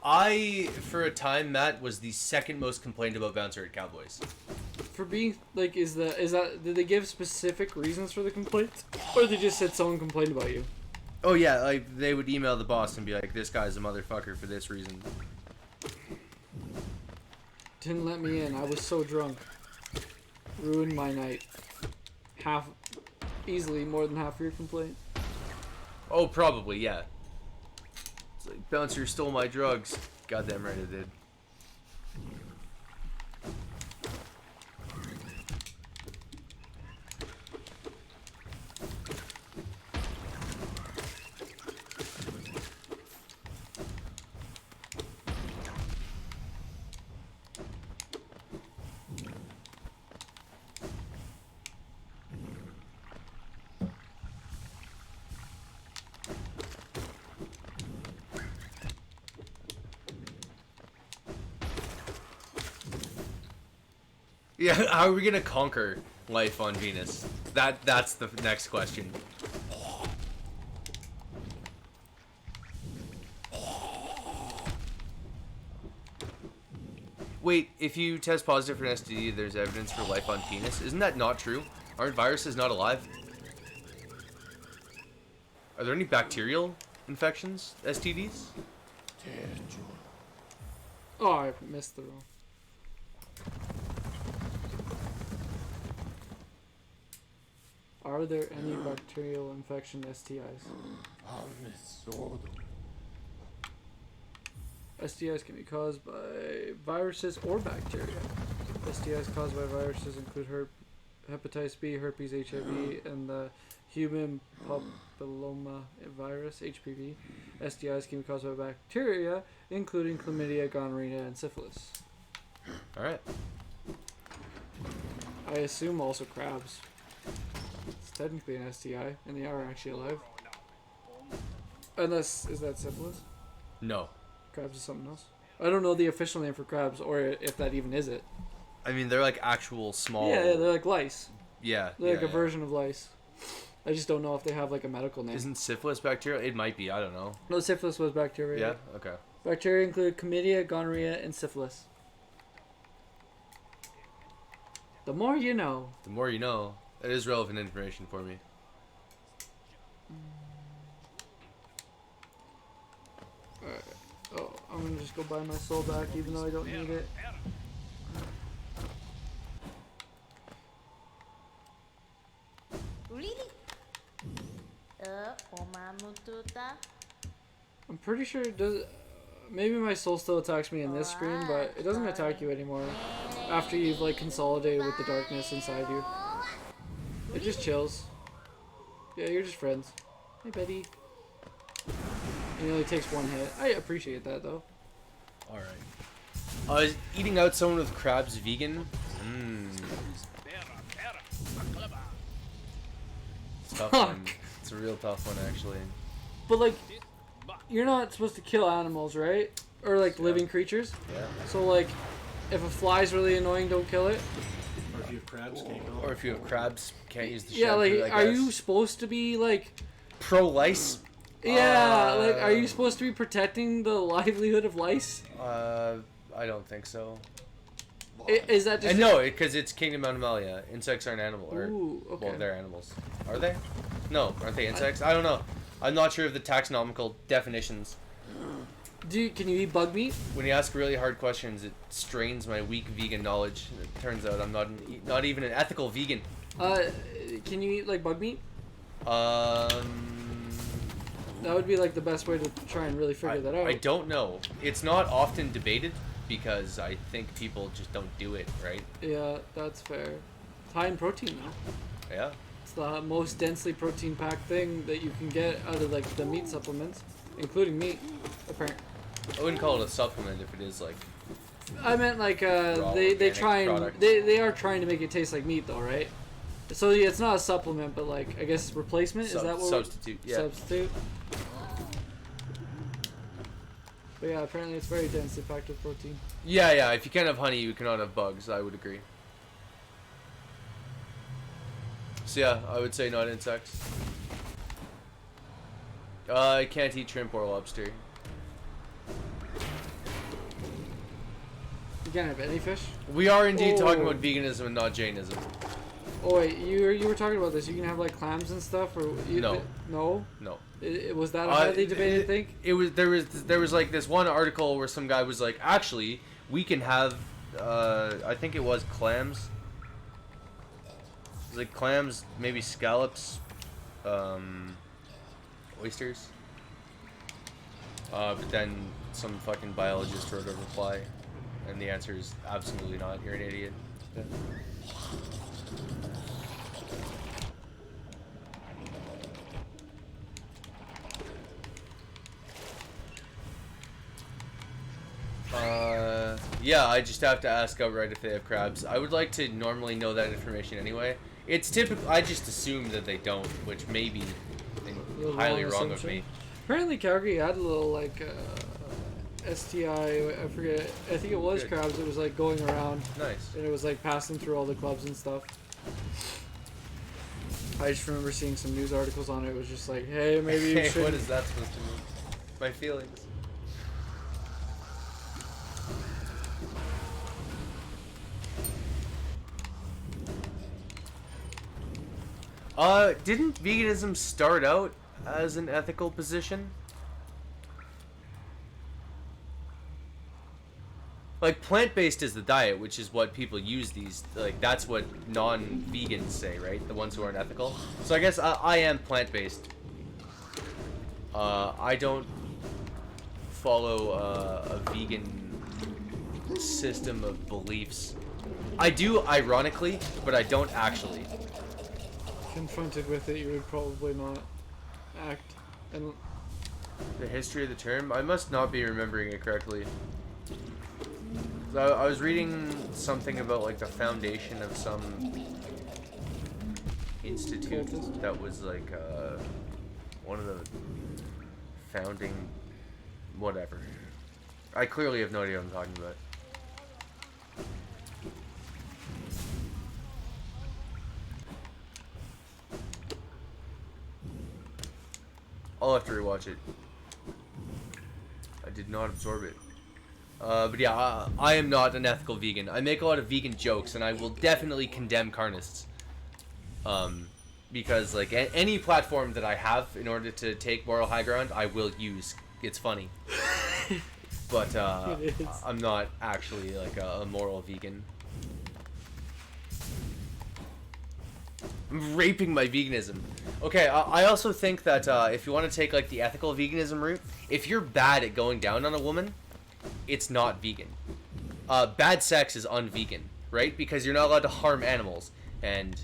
[SPEAKER 5] for a time, Matt was the second most complained about bouncer at Cowboys.
[SPEAKER 1] For being like, did they give specific reasons for the complaint, or they just said someone complained about you?
[SPEAKER 5] Oh yeah, like they would email the boss and be like, "This guy's a motherfucker for this reason."
[SPEAKER 1] Didn't let me in. I was so drunk. Ruined my night. Easily more than half of your complaint.
[SPEAKER 5] Oh, probably, yeah. It's like, bouncer stole my drugs. Goddamn right it did. Yeah, how are we gonna conquer life on Venus? That's the next question. Wait, if you test positive for an STD, there's evidence for life on Venus. Isn't that not true? Aren't viruses not alive? Are there any bacterial infections, STDs?
[SPEAKER 1] Oh, I missed the roll. Are there any bacterial infection STIs? STIs can be caused by viruses or bacteria. STIs caused by viruses include hepatitis B, herpes, HIV, and the human papilloma virus, HPV. STIs can be caused by bacteria, including chlamydia, gonorrhea, and syphilis.
[SPEAKER 5] Alright.
[SPEAKER 1] I assume also crabs. technically an STI, and they are actually alive. Unless, is that syphilis?
[SPEAKER 5] No.
[SPEAKER 1] Crabs is something else. I don't know the official name for crabs, or if that even is it.
[SPEAKER 5] I mean, they're like actual small.
[SPEAKER 1] Yeah, they're like lice.
[SPEAKER 5] Yeah.
[SPEAKER 1] They're like a version of lice. I just don't know if they have like a medical name.
[SPEAKER 5] Isn't syphilis bacterial? It might be. I don't know.
[SPEAKER 1] No, syphilis was bacteria.
[SPEAKER 5] Yeah. Okay.
[SPEAKER 1] Bacteria include chlamydia, gonorrhea, and syphilis. The more you know.
[SPEAKER 5] The more you know. That is relevant information for me.
[SPEAKER 1] Alright. Oh, I'm gonna just go buy my soul back, even though I don't need it.
[SPEAKER 6] Really?
[SPEAKER 1] I'm pretty sure it does. Maybe my soul still attacks me in this screen, but it doesn't attack you anymore after you've like consolidated with the darkness inside you. It just chills. Yeah, you're just friends. Hey, Betty. It only takes one hit. I appreciate that though.
[SPEAKER 5] All right. Eating out someone with crabs vegan. Tough one. It's a real tough one, actually.
[SPEAKER 1] But like, you're not supposed to kill animals, right? Or like living creatures.
[SPEAKER 5] Yeah.
[SPEAKER 1] So like, if a fly's really annoying, don't kill it.
[SPEAKER 3] Or if you have crabs, can't kill them.
[SPEAKER 5] Or if you have crabs, can't use the
[SPEAKER 1] Yeah,
[SPEAKER 5] shampoo,
[SPEAKER 1] like,
[SPEAKER 5] I
[SPEAKER 1] are
[SPEAKER 5] guess.
[SPEAKER 1] you supposed to be like?
[SPEAKER 5] Pro-lice?
[SPEAKER 1] Yeah, like, are you supposed to be protecting the livelihood of lice?
[SPEAKER 5] I don't think so.
[SPEAKER 1] Is that just?
[SPEAKER 5] No, because it's Kingdom Animalia. Insects aren't animal. Or,
[SPEAKER 1] Ooh, okay.
[SPEAKER 5] well, they're animals. Are they? No, aren't they insects? I don't know. I'm not sure of the taxonomical definitions.
[SPEAKER 1] Can you eat bug meat?
[SPEAKER 5] When you ask really hard questions, it strains my weak vegan knowledge. It turns out I'm not even an ethical vegan.
[SPEAKER 1] Can you eat like bug meat?
[SPEAKER 5] That
[SPEAKER 1] That would be like the best way to try and really figure that out.
[SPEAKER 5] I don't know. It's not often debated because I think people just don't do it, right?
[SPEAKER 1] Yeah, that's fair. It's high in protein though.
[SPEAKER 5] Yeah.
[SPEAKER 1] It's the most densely protein packed thing that you can get out of like the meat supplements, including meat. Apparently.
[SPEAKER 5] I wouldn't call it a supplement if it is like.
[SPEAKER 1] I meant like
[SPEAKER 5] Raw
[SPEAKER 1] they
[SPEAKER 5] organic
[SPEAKER 1] try and
[SPEAKER 5] product.
[SPEAKER 1] they are trying to make it taste like meat though, right? So yeah, it's not a supplement, but like I guess replacement is that what
[SPEAKER 5] substitute? Yeah.
[SPEAKER 1] substitute? But yeah, apparently it's very densely packed with protein.
[SPEAKER 5] Yeah. If you can't have honey, you cannot have bugs. I would agree. So yeah, I would say not insects. I can't eat shrimp or lobster.
[SPEAKER 1] You can't have any fish.
[SPEAKER 5] We are indeed talking
[SPEAKER 1] Oh.
[SPEAKER 5] about veganism and not Jainism.
[SPEAKER 1] Oh wait, you were talking about this. You can have like clams and stuff, or
[SPEAKER 5] No.
[SPEAKER 1] no.
[SPEAKER 5] No.
[SPEAKER 1] Was that a highly debated thing?
[SPEAKER 5] It was there was like this one article where some guy was like, actually, we can have I think it was clams. It was like clams, maybe scallops, oysters. But then some fucking biologist wrote a reply, and the answer is absolutely not. You're an idiot. Yeah, I just have to ask outright if they have crabs. I would like to normally know that information anyway. It's typical. I just assume that they don't, which may be highly wrong of me.
[SPEAKER 1] Apparently, Calgary had a little like STI. I forget. I think it was
[SPEAKER 5] Good.
[SPEAKER 1] crabs. It was like going around,
[SPEAKER 5] Nice.
[SPEAKER 1] and it was like passing through all the clubs and stuff. I just remember seeing some news articles on it. It was just like, hey, maybe you
[SPEAKER 5] Hey,
[SPEAKER 1] should.
[SPEAKER 5] what is that supposed to mean? My feelings. Didn't veganism start out as an ethical position? Like, plant-based is the diet, which is what people use these, like, that's what non-vegans say, right? The ones who aren't ethical. So I guess I am plant-based. I don't follow a vegan system of beliefs. I do, ironically, but I don't actually.
[SPEAKER 1] Confronted with it, you would probably not act. And
[SPEAKER 5] The history of the term? I must not be remembering it correctly. I was reading something about like the foundation of some institute
[SPEAKER 1] Cultist?
[SPEAKER 5] that was like one of the founding whatever. I clearly have no idea what I'm talking about. I'll have to rewatch it. I did not absorb it. But yeah, I am not an ethical vegan. I make a lot of vegan jokes, and I will definitely condemn carnists. Because like any platform that I have in order to take moral high ground, I will use. It's funny. But
[SPEAKER 1] It is.
[SPEAKER 5] I'm not actually like a moral vegan. I'm raping my veganism. Okay, I also think that if you want to take like the ethical veganism route, if you're bad at going down on a woman, it's not vegan. Bad sex is unvegan, right? Because you're not allowed to harm animals, and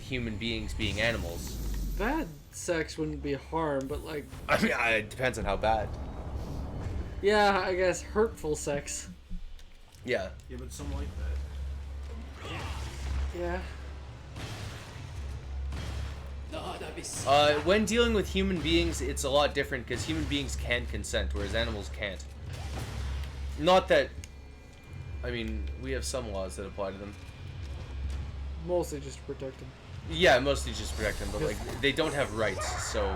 [SPEAKER 5] human beings being animals.
[SPEAKER 1] Bad sex wouldn't be harm, but like,
[SPEAKER 5] I mean, it depends on how bad.
[SPEAKER 1] yeah, I guess hurtful sex.
[SPEAKER 5] Yeah.
[SPEAKER 3] Yeah, but some like that.
[SPEAKER 1] Yeah.
[SPEAKER 5] When dealing with human beings, it's a lot different because human beings can consent, whereas animals can't. Not that, I mean, we have some laws that apply to them.
[SPEAKER 1] Mostly just to protect them.
[SPEAKER 5] Yeah, mostly just protect them, but like they don't have rights, so.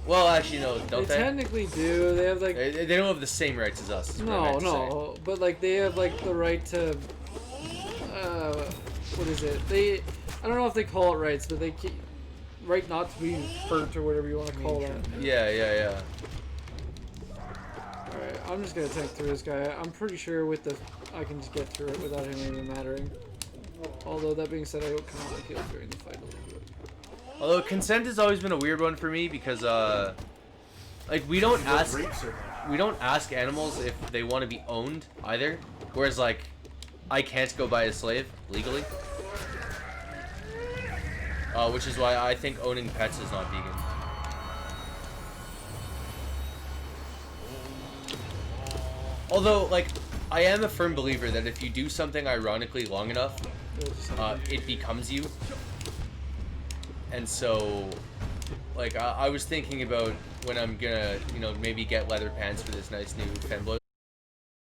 [SPEAKER 5] Well, actually, no, don't
[SPEAKER 1] They
[SPEAKER 5] they?
[SPEAKER 1] technically do. They have like
[SPEAKER 5] They don't have the same rights as us. Is what I
[SPEAKER 1] no,
[SPEAKER 5] meant to say.
[SPEAKER 1] no, but like they have like the right to. What is it? I don't know if they call it rights, but they right not to be hurt or whatever you want to call that.
[SPEAKER 5] Yeah, yeah, yeah.
[SPEAKER 1] All right, I'm just gonna tank through this guy. I'm pretty sure with the I can just get through it without him even mattering. Although that being said, I kind of want to heal during the fight a little bit.
[SPEAKER 5] Although consent has always been a weird one for me because like we don't ask animals if they want to be owned either. Whereas like I can't go buy a slave legally. Which is why I think owning pets is not vegan. Although, like, I am a firm believer that if you do something ironically long enough, it becomes you. And so, like, I was thinking about when I'm gonna, maybe get leather pants for this nice new femboy.